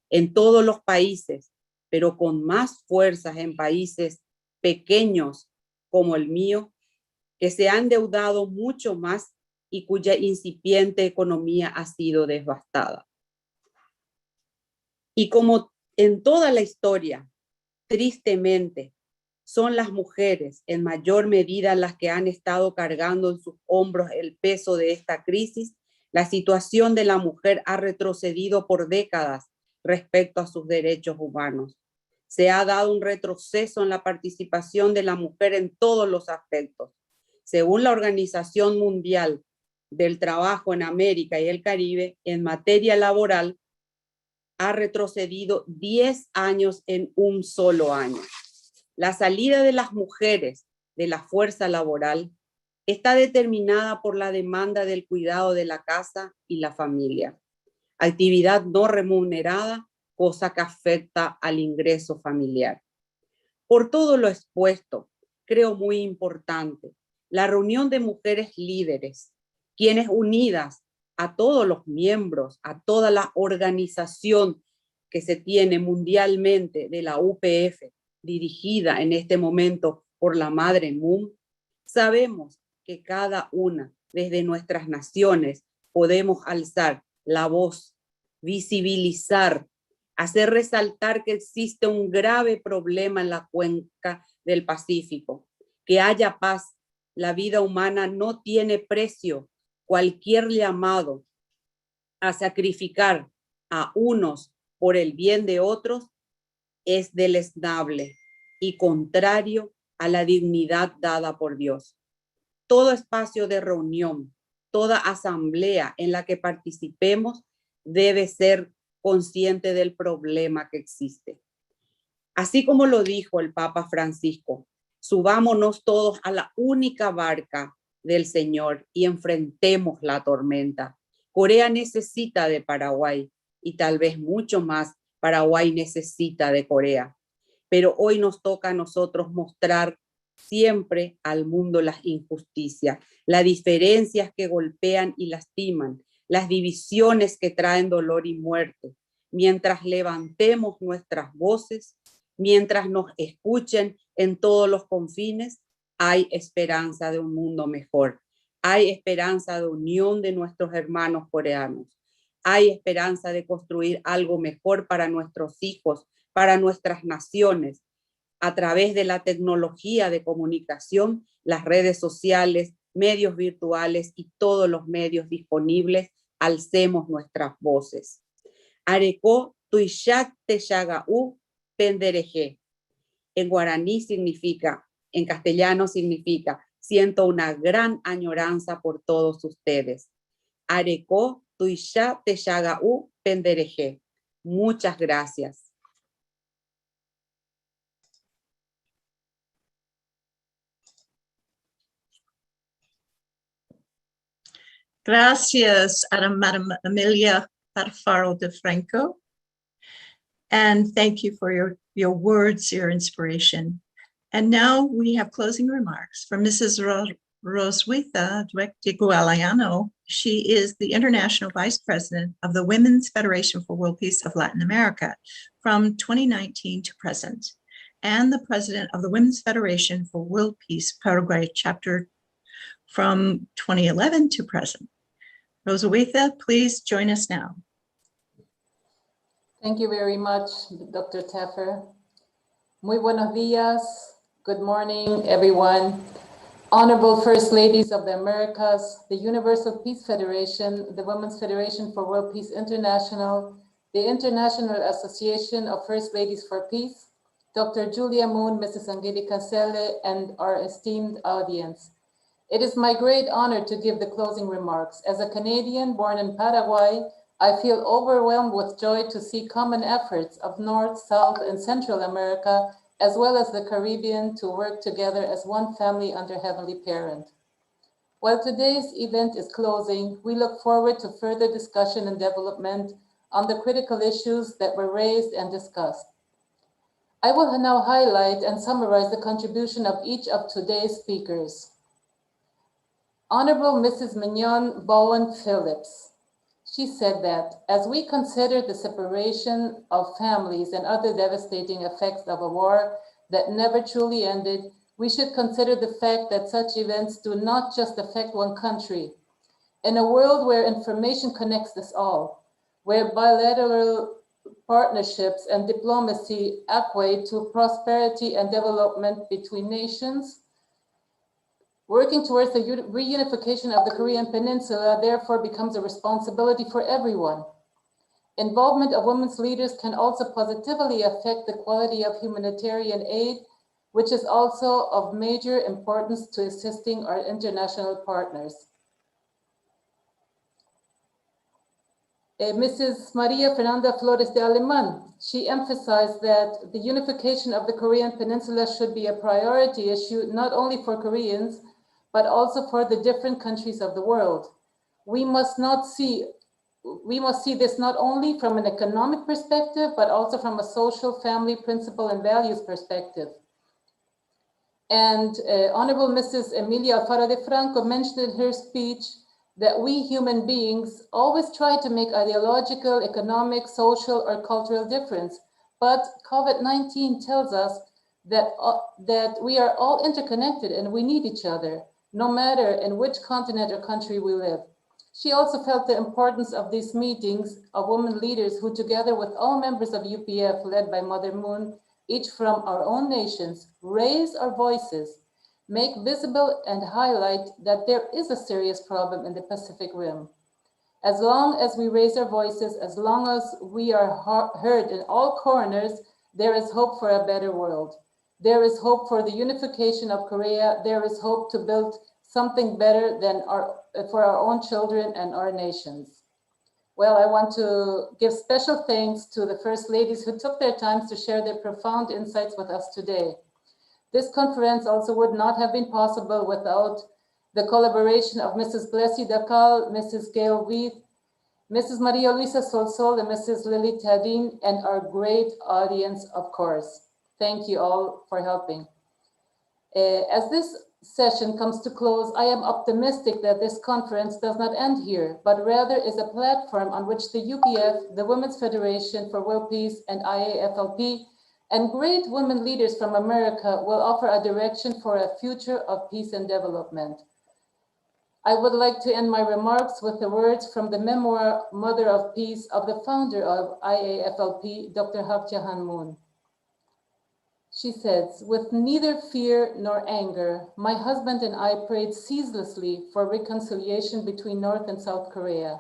En todos los países, pero con más fuerzas en países pequeños como el mío, que se han endeudado mucho más y cuya incipiente economía ha sido devastada. Y como en toda la historia, tristemente, son las mujeres en mayor medida las que han estado cargando en sus hombros el peso de esta crisis, la situación de la mujer ha retrocedido por décadas respecto a sus derechos humanos. Se ha dado un retroceso en la participación de la mujer en todos los aspectos. Según la Organización Mundial del Trabajo en América y el Caribe, en materia laboral, ha retrocedido 10 años en un solo año. La salida de las mujeres de la fuerza laboral está determinada por la demanda del cuidado de la casa y la familia, actividad no remunerada, cosa que afecta al ingreso familiar. Por todo lo expuesto, creo muy importante la reunión de mujeres líderes, quienes unidas a todos los miembros, a toda la organización que se tiene mundialmente de la UPF, dirigida en este momento por la Madre Moon, sabemos que cada una desde nuestras naciones podemos alzar la voz, visibilizar, hacer resaltar que existe un grave problema en la cuenca del Pacífico, que haya paz. La vida humana no tiene precio. Cualquier llamado a sacrificar a unos por el bien de otros es deleznable y contrario a la dignidad dada por Dios. Todo espacio de reunión, toda asamblea en la que participemos debe ser consciente del problema que existe. Así como lo dijo el Papa Francisco, subámonos todos a la única barca del Señor y enfrentemos la tormenta. Corea necesita de Paraguay y tal vez mucho más Paraguay necesita de Corea. Pero hoy nos toca a nosotros mostrar siempre al mundo las injusticias, las diferencias que golpean y lastiman, las divisiones que traen dolor y muerte. Mientras levantemos nuestras voces, mientras nos escuchen en todos los confines, hay esperanza de un mundo mejor. Hay esperanza de unión de nuestros hermanos coreanos. Hay esperanza de construir algo mejor para nuestros hijos, para nuestras naciones, a través de la tecnología de comunicación, las redes sociales, medios virtuales y todos los medios disponibles, alcemos nuestras voces. Areco tuishat teshagau pendereje. En guaraní significa, en castellano significa, siento una gran añoranza por todos ustedes. Areco tuishat teshagau pendereje. Muchas gracias. Gracias, Madam Amelia Alfaro de Franco. And thank you for your words, your inspiration. And now we have closing remarks from Mrs. Roswitha Dueck-de She is the International Vice President of the Women's Federation for World Peace of Latin America from 2019 to present, and the President of the Women's Federation for World Peace Paraguay Chapter from 2011 to present. Roswitha, please join us now. Thank you very much, Dr. Taffer. Muy buenos días. Good morning, everyone. Honorable First Ladies of the Americas, the Universal Peace Federation, the Women's Federation for World Peace International, the International Association of First Ladies for Peace, Dr. Julia Moon, Mrs. Angelica Caselli, and our esteemed audience. It is my great honor to give the closing remarks. As a Canadian born in Paraguay, I feel overwhelmed with joy to see common efforts of North, South, and Central America, as well as the Caribbean, to work together as one family under Heavenly Parent. While today's event is closing, we look forward to further discussion and development on the critical issues that were raised and discussed. I will now highlight and summarize the contribution of each of today's speakers. Honorable Mrs. Minion Bowen Phillips. She said that as we consider the separation of families and other devastating effects of a war that never truly ended, we should consider the fact that such events do not just affect one country. In a world where information connects us all, where bilateral partnerships and diplomacy equate to prosperity and development between nations, working towards the reunification of the Korean Peninsula therefore becomes a responsibility for everyone. Involvement of women's leaders can also positively affect the quality of humanitarian aid, which is also of major importance to assisting our international partners. Mrs. Maria Fernanda Flores de Aleman, she emphasized that the unification of the Korean Peninsula should be a priority issue not only for Koreans, but also for the different countries of the world. We must see this not only from an economic perspective, but also from a social, family, principle, and values perspective. And Honorable Mrs. Emilia Alfaro de Franco mentioned in her speech that we human beings always try to make ideological, economic, social, or cultural difference. But COVID-19 tells us that we are all interconnected and we need each other, no matter in which continent or country we live. She also felt the importance of these meetings of women leaders who, together with all members of UPF led by Mother Moon, each from our own nations, raise our voices, make visible and highlight that there is a serious problem in the Pacific Rim. As long as we raise our voices, as long as we are heard in all corners, there is hope for a better world. There is hope for the unification of Korea. There is hope to build something better than for our own children and our nations. Well, I want to give special thanks to the First Ladies who took their time to share their profound insights with us today. This conference also would not have been possible without the collaboration of Mrs. Blessy Dacal, Mrs. Gail Weith, Mrs. Maria Luisa Solsol, and Mrs. Lily Tadin, and our great audience, of course. Thank you all for helping. As this session comes to close, I am optimistic that this conference does not end here, but rather is a platform on which the UPF, the Women's Federation for World Peace, and IAFLP, and great women leaders from America will offer a direction for a future of peace and development. I would like to end my remarks with the words from the memoir, Mother of Peace, of the founder of IAFLP, Dr. Hak Ja Han Moon. She says, with neither fear nor anger, my husband and I prayed ceaselessly for reconciliation between North and South Korea.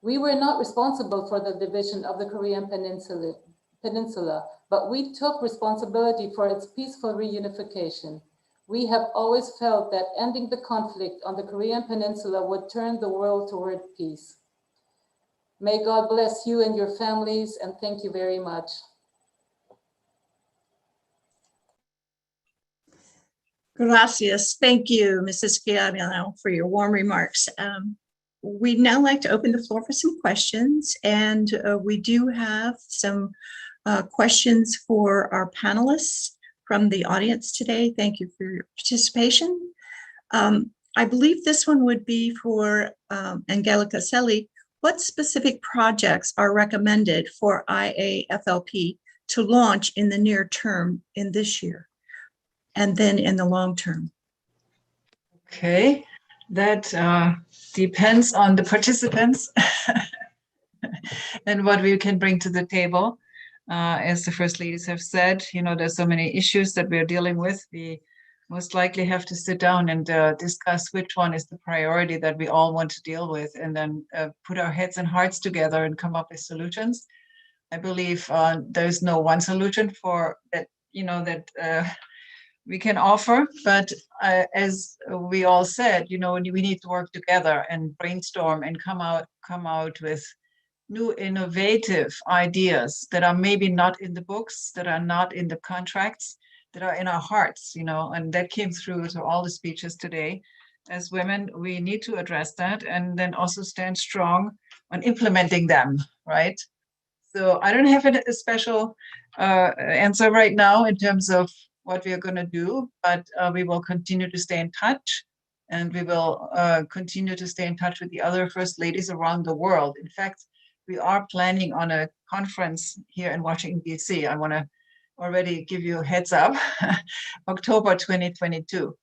We were not responsible for the division of the Korean Peninsula, but we took responsibility for its peaceful reunification. We have always felt that ending the conflict on the Korean Peninsula would turn the world toward peace. May God bless you and your families, and thank you very much. Gracias. Thank you, Mrs. Guillermo, for your warm remarks. We'd now like to open the floor for some questions, and we do have some questions for our panelists from the audience today. Thank you for your participation. I believe this one would be for Angelica Caselli. What specific projects are recommended for IAFLP to launch in the near term in this year, and then in the long term? Okay, that depends on the participants and what we can bring to the table. As the First Ladies have said, you know, there's so many issues that we're dealing with. We most likely have to sit down and discuss which one is the priority that we all want to deal with, and then put our heads and hearts together and come up with solutions. I believe there's no one solution for that, you know, that we can offer, but as we all said, you know, we need to work together and brainstorm and come out with new innovative ideas that are maybe not in the books, that are not in the contracts, that are in our hearts, you know, and that came through all the speeches today. As women, we need to address that and then also stand strong on implementing them, right? So I don't have a special answer right now in terms of what we are going to do, but we will continue to stay in touch, and we will continue to stay in touch with the other First Ladies around the world. In fact, we are planning on a conference here in Washington, D.C. I want to already give you a heads up, October 2022.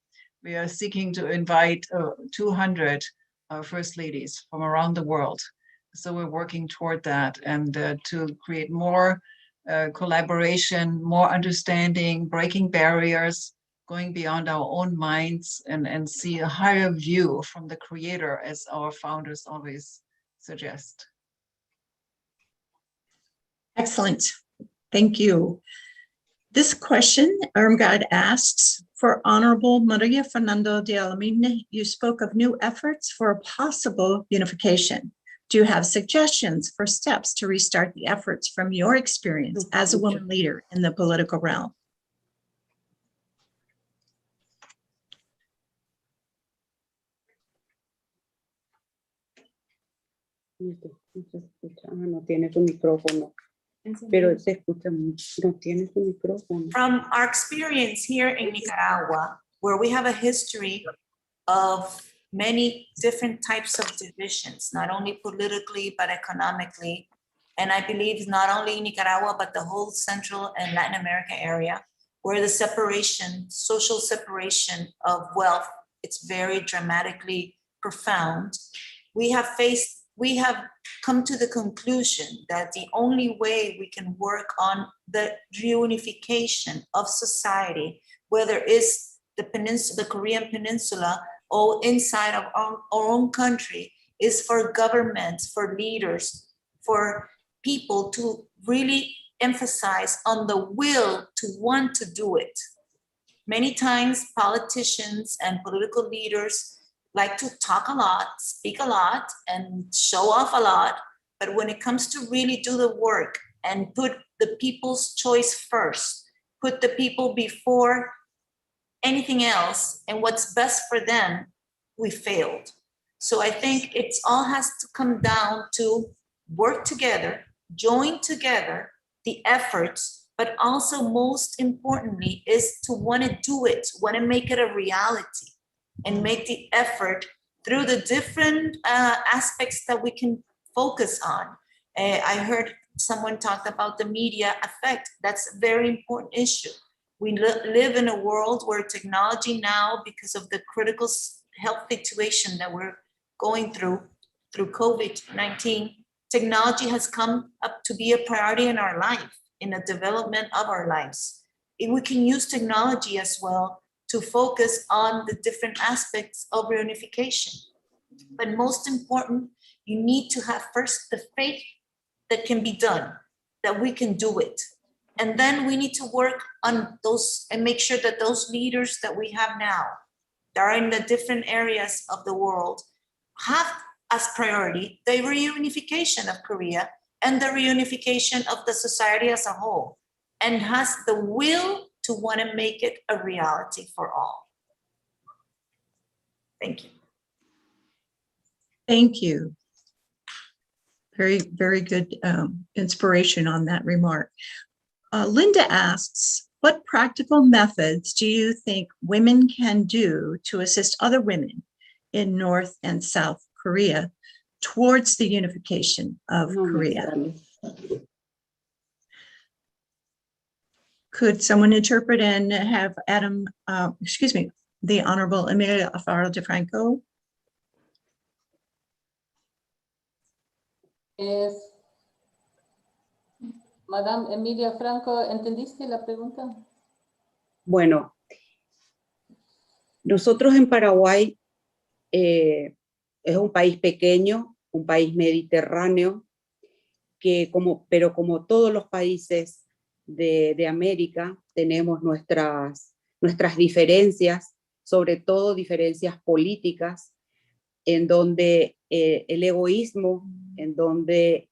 We are seeking to invite 200 First Ladies from around the world. So we're working toward that, and to create more collaboration, more understanding, breaking barriers, going beyond our own minds, and see a higher view from the Creator, as our founders always suggest. Excellent. Thank you. This question, Irmgard asks, for Honorable Maria Fernando de Alamine, you spoke of new efforts for a possible unification. Do you have suggestions for steps to restart the efforts from your experience as a woman leader in the political realm? No tiene su micrófono, pero se escucha mucho. No tiene su micrófono. From our experience here in Nicaragua, where we have a history of many different types of divisions, not only politically, but economically. And I believe not only in Nicaragua, but the whole Central and Latin America area, where the separation, social separation of wealth, it's very dramatically profound. We have come to the conclusion that the only way we can work on the reunification of society, whether it's the Korean Peninsula or inside of our own country, is for governments, for leaders, for people to really emphasize on the will to want to do it. Many times politicians and political leaders like to talk a lot, speak a lot, and show off a lot, but when it comes to really do the work and put the people's choice first, put the people before anything else and what's best for them, we failed. So I think it all has to come down to work together, join together the efforts, but also most importantly is to want to do it, want to make it a reality and make the effort through the different aspects that we can focus on. I heard someone talk about the media effect. That's a very important issue. We live in a world where technology now, because of the critical health situation that we're going through COVID-19, technology has come up to be a priority in our life, in the development of our lives. And we can use technology as well to focus on the different aspects of reunification. But most important, you need to have first the faith that can be done, that we can do it. And then we need to work on those and make sure that those leaders that we have now, that are in the different areas of the world, have as priority the reunification of Korea and the reunification of the society as a whole, and has the will to want to make it a reality for all. Thank you. Thank you. Very, very good inspiration on that remark. Linda asks, what practical methods do you think women can do to assist other women in North and South Korea towards the unification of Korea? Could someone interpret and have the Honorable Emilia Alfaro de Franco? Madame Emilia Franco, ¿entendiste la pregunta? Bueno, nosotros en Paraguay es un país pequeño, un país mediterráneo, pero como todos los países de América, tenemos nuestras diferencias, sobre todo diferencias políticas, en donde el egoísmo, en donde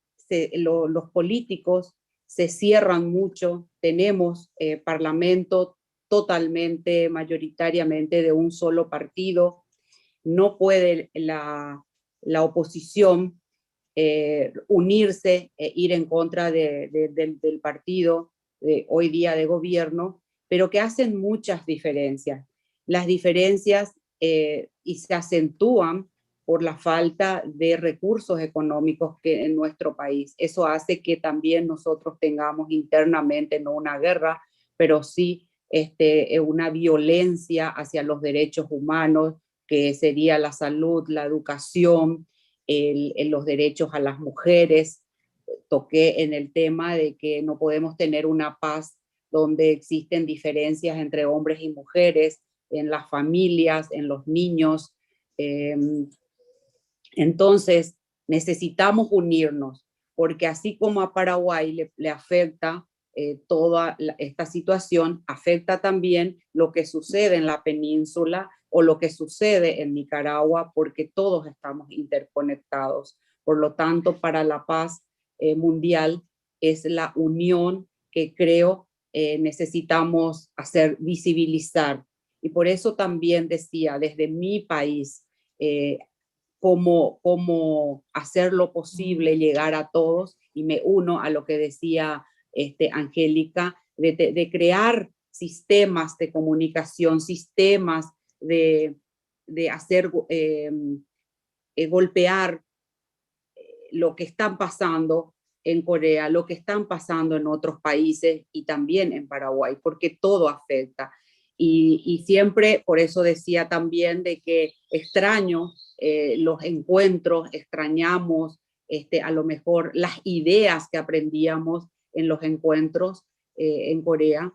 los políticos se cierran mucho. Tenemos parlamento totalmente, mayoritariamente de un solo partido. No puede la oposición unirse, ir en contra del partido hoy día de gobierno, pero que hacen muchas diferencias. Las diferencias y se acentúan por la falta de recursos económicos que en nuestro país. Eso hace que también nosotros tengamos internamente, no una guerra, pero sí una violencia hacia los derechos humanos, que sería la salud, la educación, los derechos a las mujeres. Toqué en el tema de que no podemos tener una paz donde existen diferencias entre hombres y mujeres, en las familias, en los niños. Entonces, necesitamos unirnos, porque así como a Paraguay le afecta toda esta situación, afecta también lo que sucede en la península o lo que sucede en Nicaragua, porque todos estamos interconectados. Por lo tanto, para la paz mundial es la unión que creo necesitamos hacer visibilizar. Y por eso también decía, desde mi país, cómo hacer lo posible, llegar a todos, y me uno a lo que decía Angélica, de crear sistemas de comunicación, sistemas de hacer golpear lo que están pasando en Corea, lo que están pasando en otros países y también en Paraguay, porque todo afecta. Y siempre, por eso decía también de que extraño los encuentros, extrañamos a lo mejor las ideas que aprendíamos en los encuentros en Corea,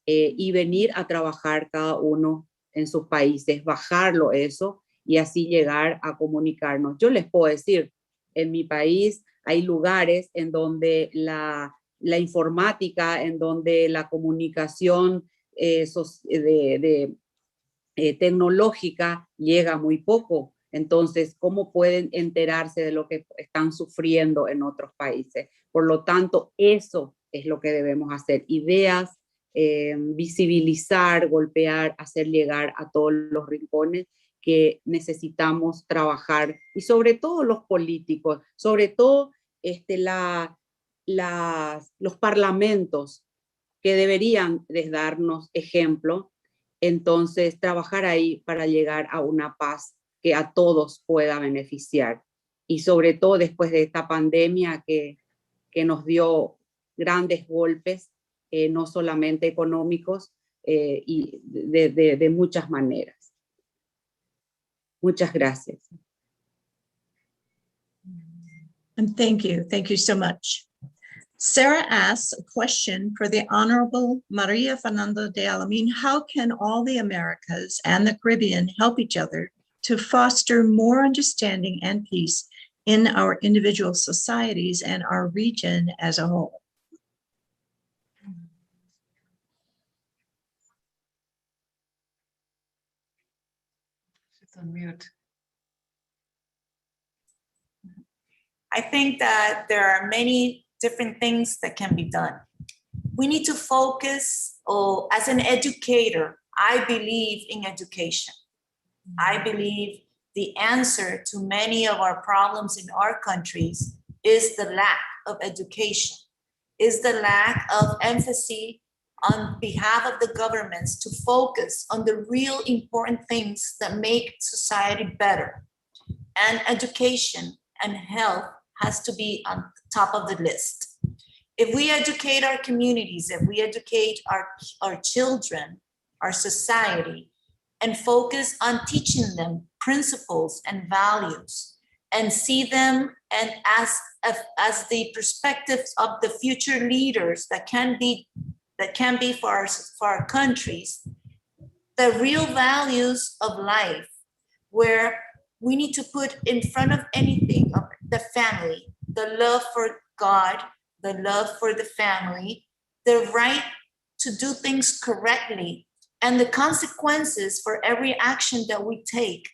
y venir a trabajar cada uno en sus países, bajarlo eso y así llegar a comunicarnos. Yo les puedo decir, en mi país hay lugares en donde la informática, en donde la comunicación tecnológica llega muy poco. Entonces, ¿cómo pueden enterarse de lo que están sufriendo en otros países? Por lo tanto, eso es lo que debemos hacer. Ideas, visibilizar, golpear, hacer llegar a todos los rincones que necesitamos trabajar. Y sobre todo los políticos, sobre todo los parlamentos, que deberían de darnos ejemplo. Entonces, trabajar ahí para llegar a una paz que a todos pueda beneficiar. Y sobre todo después de esta pandemia que nos dio grandes golpes, no solamente económicos, y de muchas maneras. Muchas gracias. And thank you so much. Sarah asks a question for the Honorable Maria Fernanda de Alamín. How can all the Americas and the Caribbean help each other to foster more understanding and peace in our individual societies and our region as a whole? She's on mute. I think that there are many different things that can be done. We need to focus, as an educator, I believe in education. I believe the answer to many of our problems in our countries is the lack of education, is the lack of emphasis on behalf of the governments to focus on the real important things that make society better. And education and health has to be on top of the list. If we educate our communities, if we educate our children, our society, and focus on teaching them principles and values, and see them and as the perspectives of the future leaders that can be for our countries, the real values of life, where we need to put in front of anything of the family, the love for God, the love for the family, the right to do things correctly, and the consequences for every action that we take.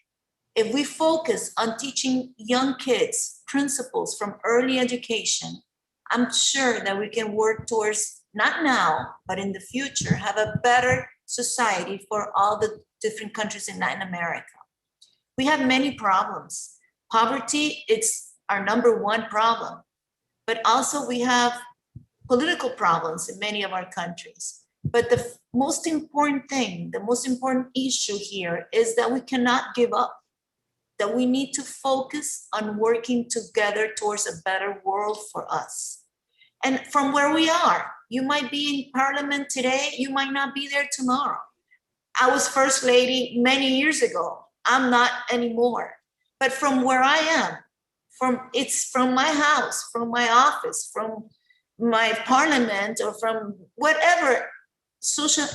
If we focus on teaching young kids principles from early education, I'm sure that we can work towards, not now, but in the future, have a better society for all the different countries in Latin America. We have many problems. Poverty, it's our number one problem. But also we have political problems in many of our countries. But the most important thing, the most important issue here is that we cannot give up, that we need to focus on working together towards a better world for us. And from where we are, you might be in Parliament today, you might not be there tomorrow. I was First Lady many years ago. I'm not anymore. But from where I am, it's from my house, from my office, from my parliament, or from whatever social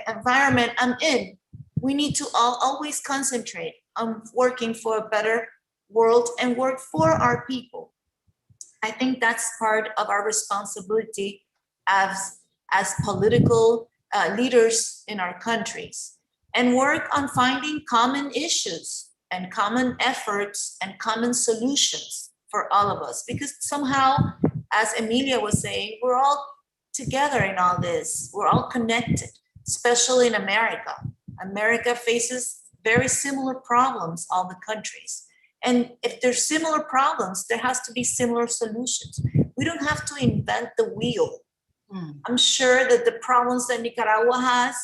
environment I'm in, we need to always concentrate on working for a better world and work for our people. I think that's part of our responsibility as political leaders in our countries, and work on finding common issues and common efforts and common solutions for all of us. Because somehow, as Emilia was saying, we're all together in all this. We're all connected, especially in America. America faces very similar problems, all the countries. And if there's similar problems, there has to be similar solutions. We don't have to invent the wheel. I'm sure that the problems that Nicaragua has,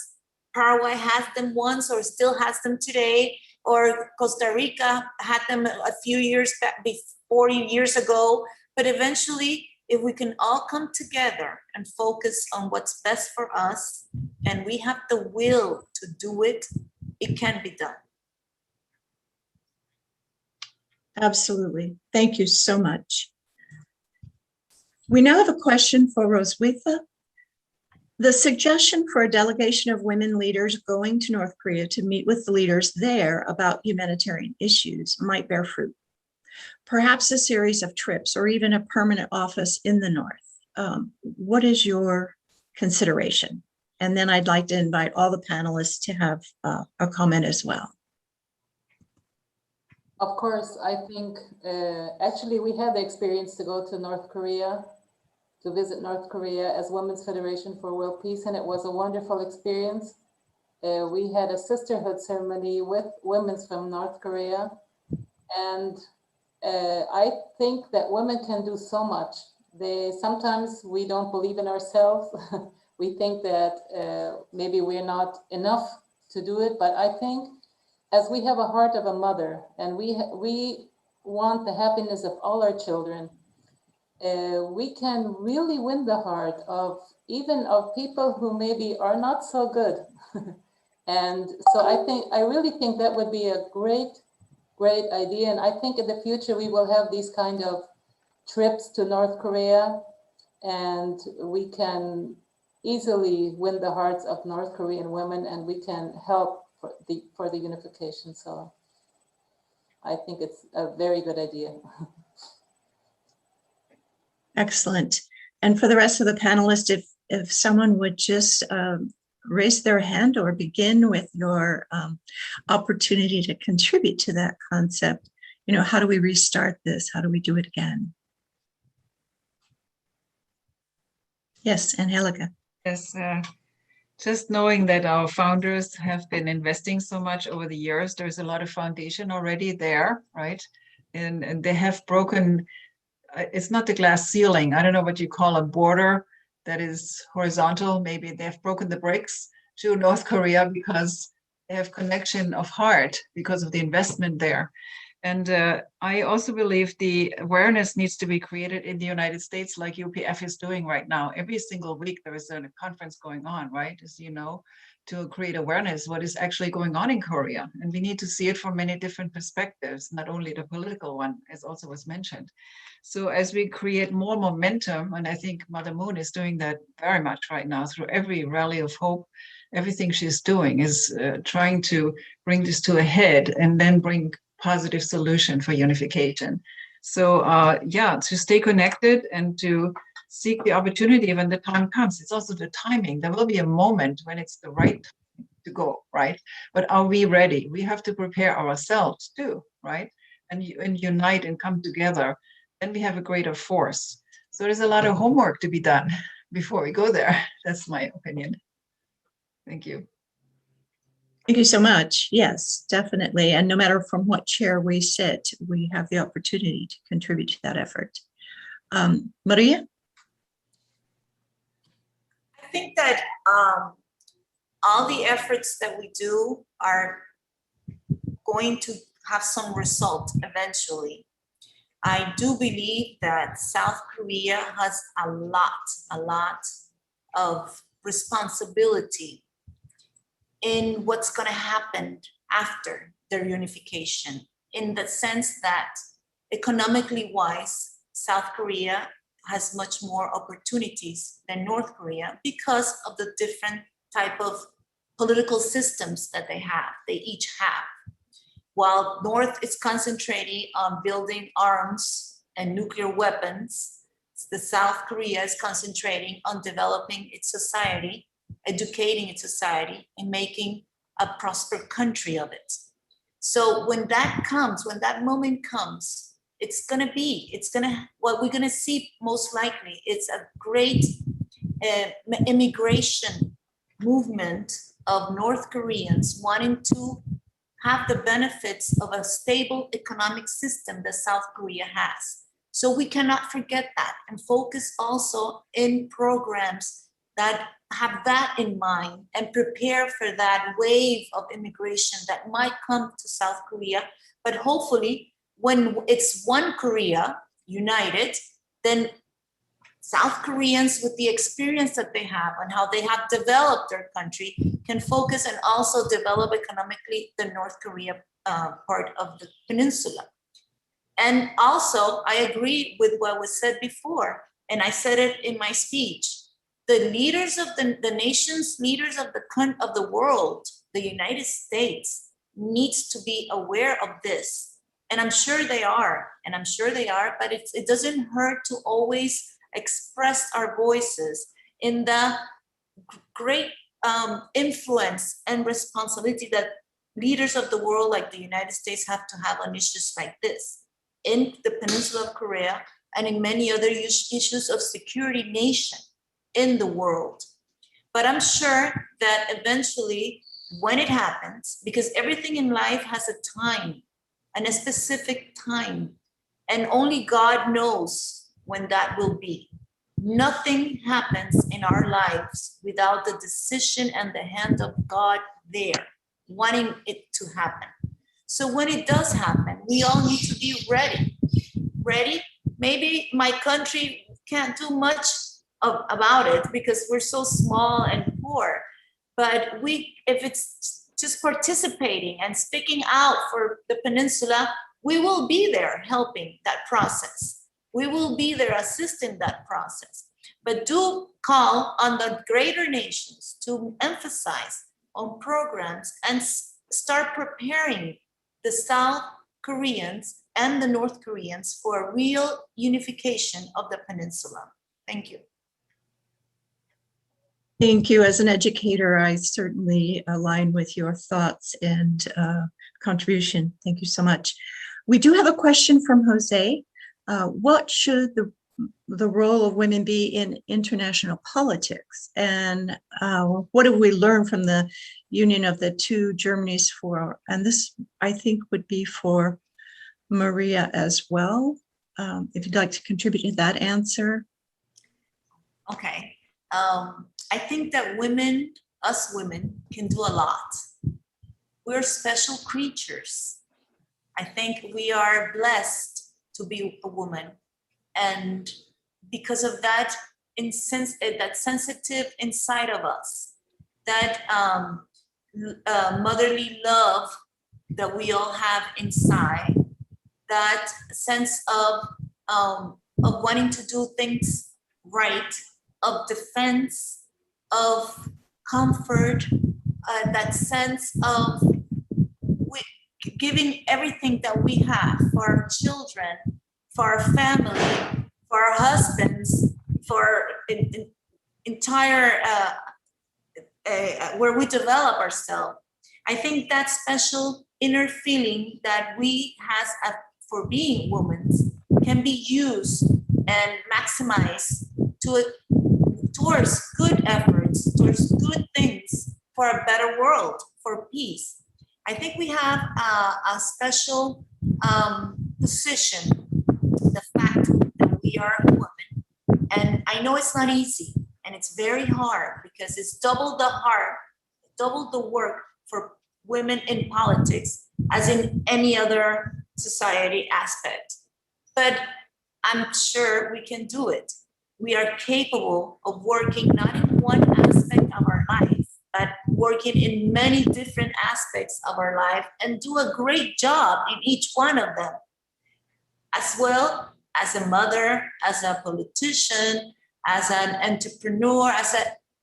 Paraguay has them once or still has them today, or Costa Rica had them a few years back, 40 years ago. But eventually, if we can all come together and focus on what's best for us, and we have the will to do it, it can be done. Absolutely. Thank you so much. We now have a question for Roswitha. The suggestion for a delegation of women leaders going to North Korea to meet with the leaders there about humanitarian issues might bear fruit. Perhaps a series of trips or even a permanent office in the North. What is your consideration? And then I'd like to invite all the panelists to have a comment as well. Of course, I think actually we had the experience to go to North Korea, to visit North Korea as Women's Federation for World Peace, and it was a wonderful experience. We had a sisterhood ceremony with women from North Korea, and I think that women can do so much. Sometimes we don't believe in ourselves. We think that maybe we're not enough to do it, but I think as we have a heart of a mother and we want the happiness of all our children, we can really win the heart of even of people who maybe are not so good. And so I really think that would be a great idea. And I think in the future we will have these kind of trips to North Korea, and we can easily win the hearts of North Korean women, and we can help for the unification. So I think it's a very good idea. Excellent. And for the rest of the panelists, if someone would just raise their hand or begin with your opportunity to contribute to that concept. How do we restart this? How do we do it again? Yes, Angelica. Yes, just knowing that our founders have been investing so much over the years, there's a lot of foundation already there, right? And they have broken, it's not the glass ceiling, I don't know what you call a border that is horizontal. Maybe they've broken the bricks to North Korea because they have connection of heart because of the investment there. And I also believe the awareness needs to be created in the United States, like UPF is doing right now. Every single week there is a conference going on, right, as you know, to create awareness what is actually going on in Korea. And we need to see it from many different perspectives, not only the political one, as also was mentioned. So as we create more momentum, and I think Mother Moon is doing that very much right now through every rally of hope, everything she's doing is trying to bring this to a head and then bring positive solution for unification. So to stay connected and to seek the opportunity when the time comes. It's also the timing. There will be a moment when it's the right time to go, right? But are we ready? We have to prepare ourselves too, right? And unite and come together. Then we have a greater force. So there's a lot of homework to be done before we go there. That's my opinion. Thank you. Thank you so much. Yes, definitely. And no matter from what chair we sit, we have the opportunity to contribute to that effort. Maria? I think that all the efforts that we do are going to have some result eventually. I do believe that South Korea has a lot of responsibility in what's going to happen after their unification, in the sense that economically wise, South Korea has much more opportunities than North Korea because of the different type of political systems that they each have. While North is concentrating on building arms and nuclear weapons, the South Korea is concentrating on developing its society, educating its society, and making a prosperous country of it. So when that comes, when that moment comes, what we're gonna see most likely, it's a great immigration movement of North Koreans wanting to have the benefits of a stable economic system that South Korea has. So we cannot forget that and focus also in programs that have that in mind and prepare for that wave of immigration that might come to South Korea. But hopefully, when it's one Korea united, then South Koreans, with the experience that they have and how they have developed their country, can focus and also develop economically the North Korea part of the peninsula. And also, I agree with what was said before, and I said it in my speech. The leaders of the nations, leaders of the world, the United States, needs to be aware of this. And I'm sure they are, but it doesn't hurt to always express our voices in the great influence and responsibility that leaders of the world like the United States have to have on issues like this in the Peninsula of Korea and in many other issues of security nation in the world. But I'm sure that eventually when it happens, because everything in life has a time and a specific time, and only God knows when that will be. Nothing happens in our lives without the decision and the hand of God there, wanting it to happen. So when it does happen, we all need to be ready. Ready? Maybe my country can't do much about it because we're so small and poor. But if it's just participating and speaking out for the peninsula, we will be there helping that process. We will be there assisting that process. But do call on the greater nations to emphasize on programs and start preparing the South Koreans and the North Koreans for a real unification of the peninsula. Thank you. Thank you. As an educator, I certainly align with your thoughts and contribution. Thank you so much. We do have a question from Jose. What should the role of women be in international politics? And what have we learned from the union of the two Germanys and this, I think, would be for Maria as well. If you'd like to contribute to that answer. Okay. I think that us women can do a lot. We're special creatures. I think we are blessed to be a woman. And because of that, that sensitive inside of us, that motherly love that we all have inside, that sense of wanting to do things right, of defense, of comfort, that sense of giving everything that we have for our children, for our family, for our husbands, for entire where we develop ourselves. I think that special inner feeling that we has for being women can be used and maximized towards good efforts, towards good things for a better world, for peace. I think we have a special position, the fact that we are women. And I know it's not easy and it's very hard because it's double the work for women in politics as in any other society aspect. But I'm sure we can do it. We are capable of working not in one aspect of our life, but working in many different aspects of our life and do a great job in each one of them. As well as a mother, as a politician, as an entrepreneur,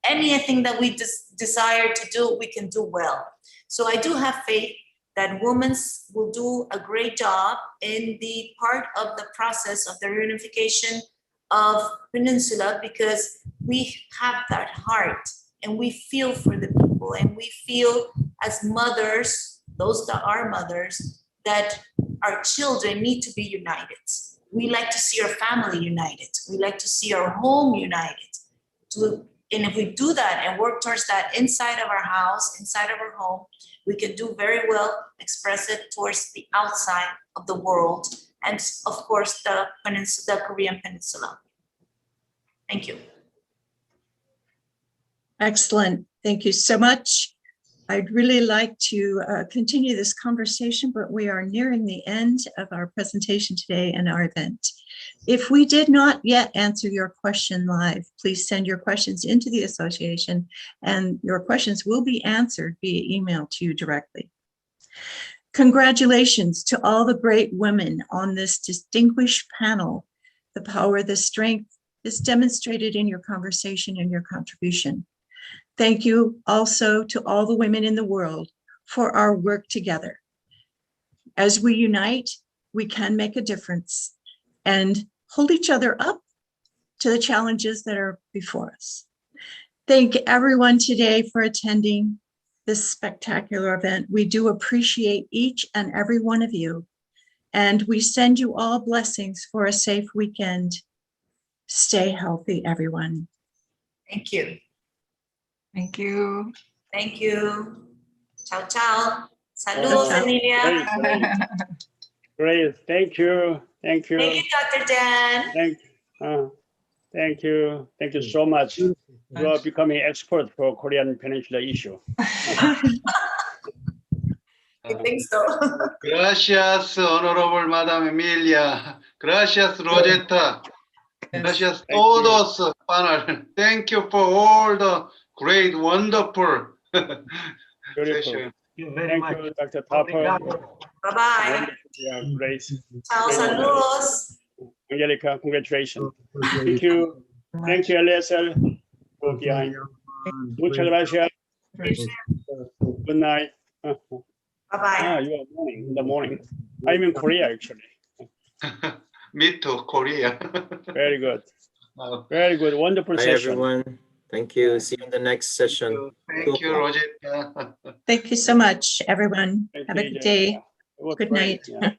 anything that we desire to do, we can do well. So I do have faith that women will do a great job in the part of the process of the reunification of Peninsula, because we have that heart and we feel for the people, and we feel as mothers, those that are mothers, that our children need to be united. We like to see our family united. We like to see our home united. And if we do that and work towards that inside of our house, inside of our home, we can do very well, express it towards the outside of the world, and of course, the Korean Peninsula. Thank you. Excellent. Thank you so much. I'd really like to continue this conversation, but we are nearing the end of our presentation today and our event. If we did not yet answer your question live, please send your questions into the association and your questions will be answered via email to you directly. Congratulations to all the great women on this distinguished panel. The power, the strength is demonstrated in your conversation and your contribution. Thank you also to all the women in the world for our work together. As we unite, we can make a difference and hold each other up to the challenges that are before us. Thank everyone today for attending this spectacular event. We do appreciate each and every one of you, and we send you all blessings for a safe weekend. Stay healthy, everyone. Thank you. Thank you. Thank you. Ciao, ciao. Saludos, Emilia. Great. Thank you. Thank you. Thank you, Dr. Dan. Thank you. Thank you so much. You are becoming expert for Korean Peninsula issue. I think so. Gracias, Honorable Madam Emilia. Gracias, Rosetta. Gracias, todos, panel. Thank you for all the great, wonderful session. Thank you, Dr. Topper. Bye-bye. Yeah, great. Ciao, saludos. Angelica, congratulations. Thank you. Thank you, LSL. Behind you. Muchas gracias. Good night. Bye-bye. You are in the morning. I'm in Korea, actually. Me too, Korea. Very good. Very good. Wonderful session. Hi, everyone. Thank you. See you in the next session. Thank you, Rosetta. Thank you so much, everyone. Have a good day. Good night. Yeah.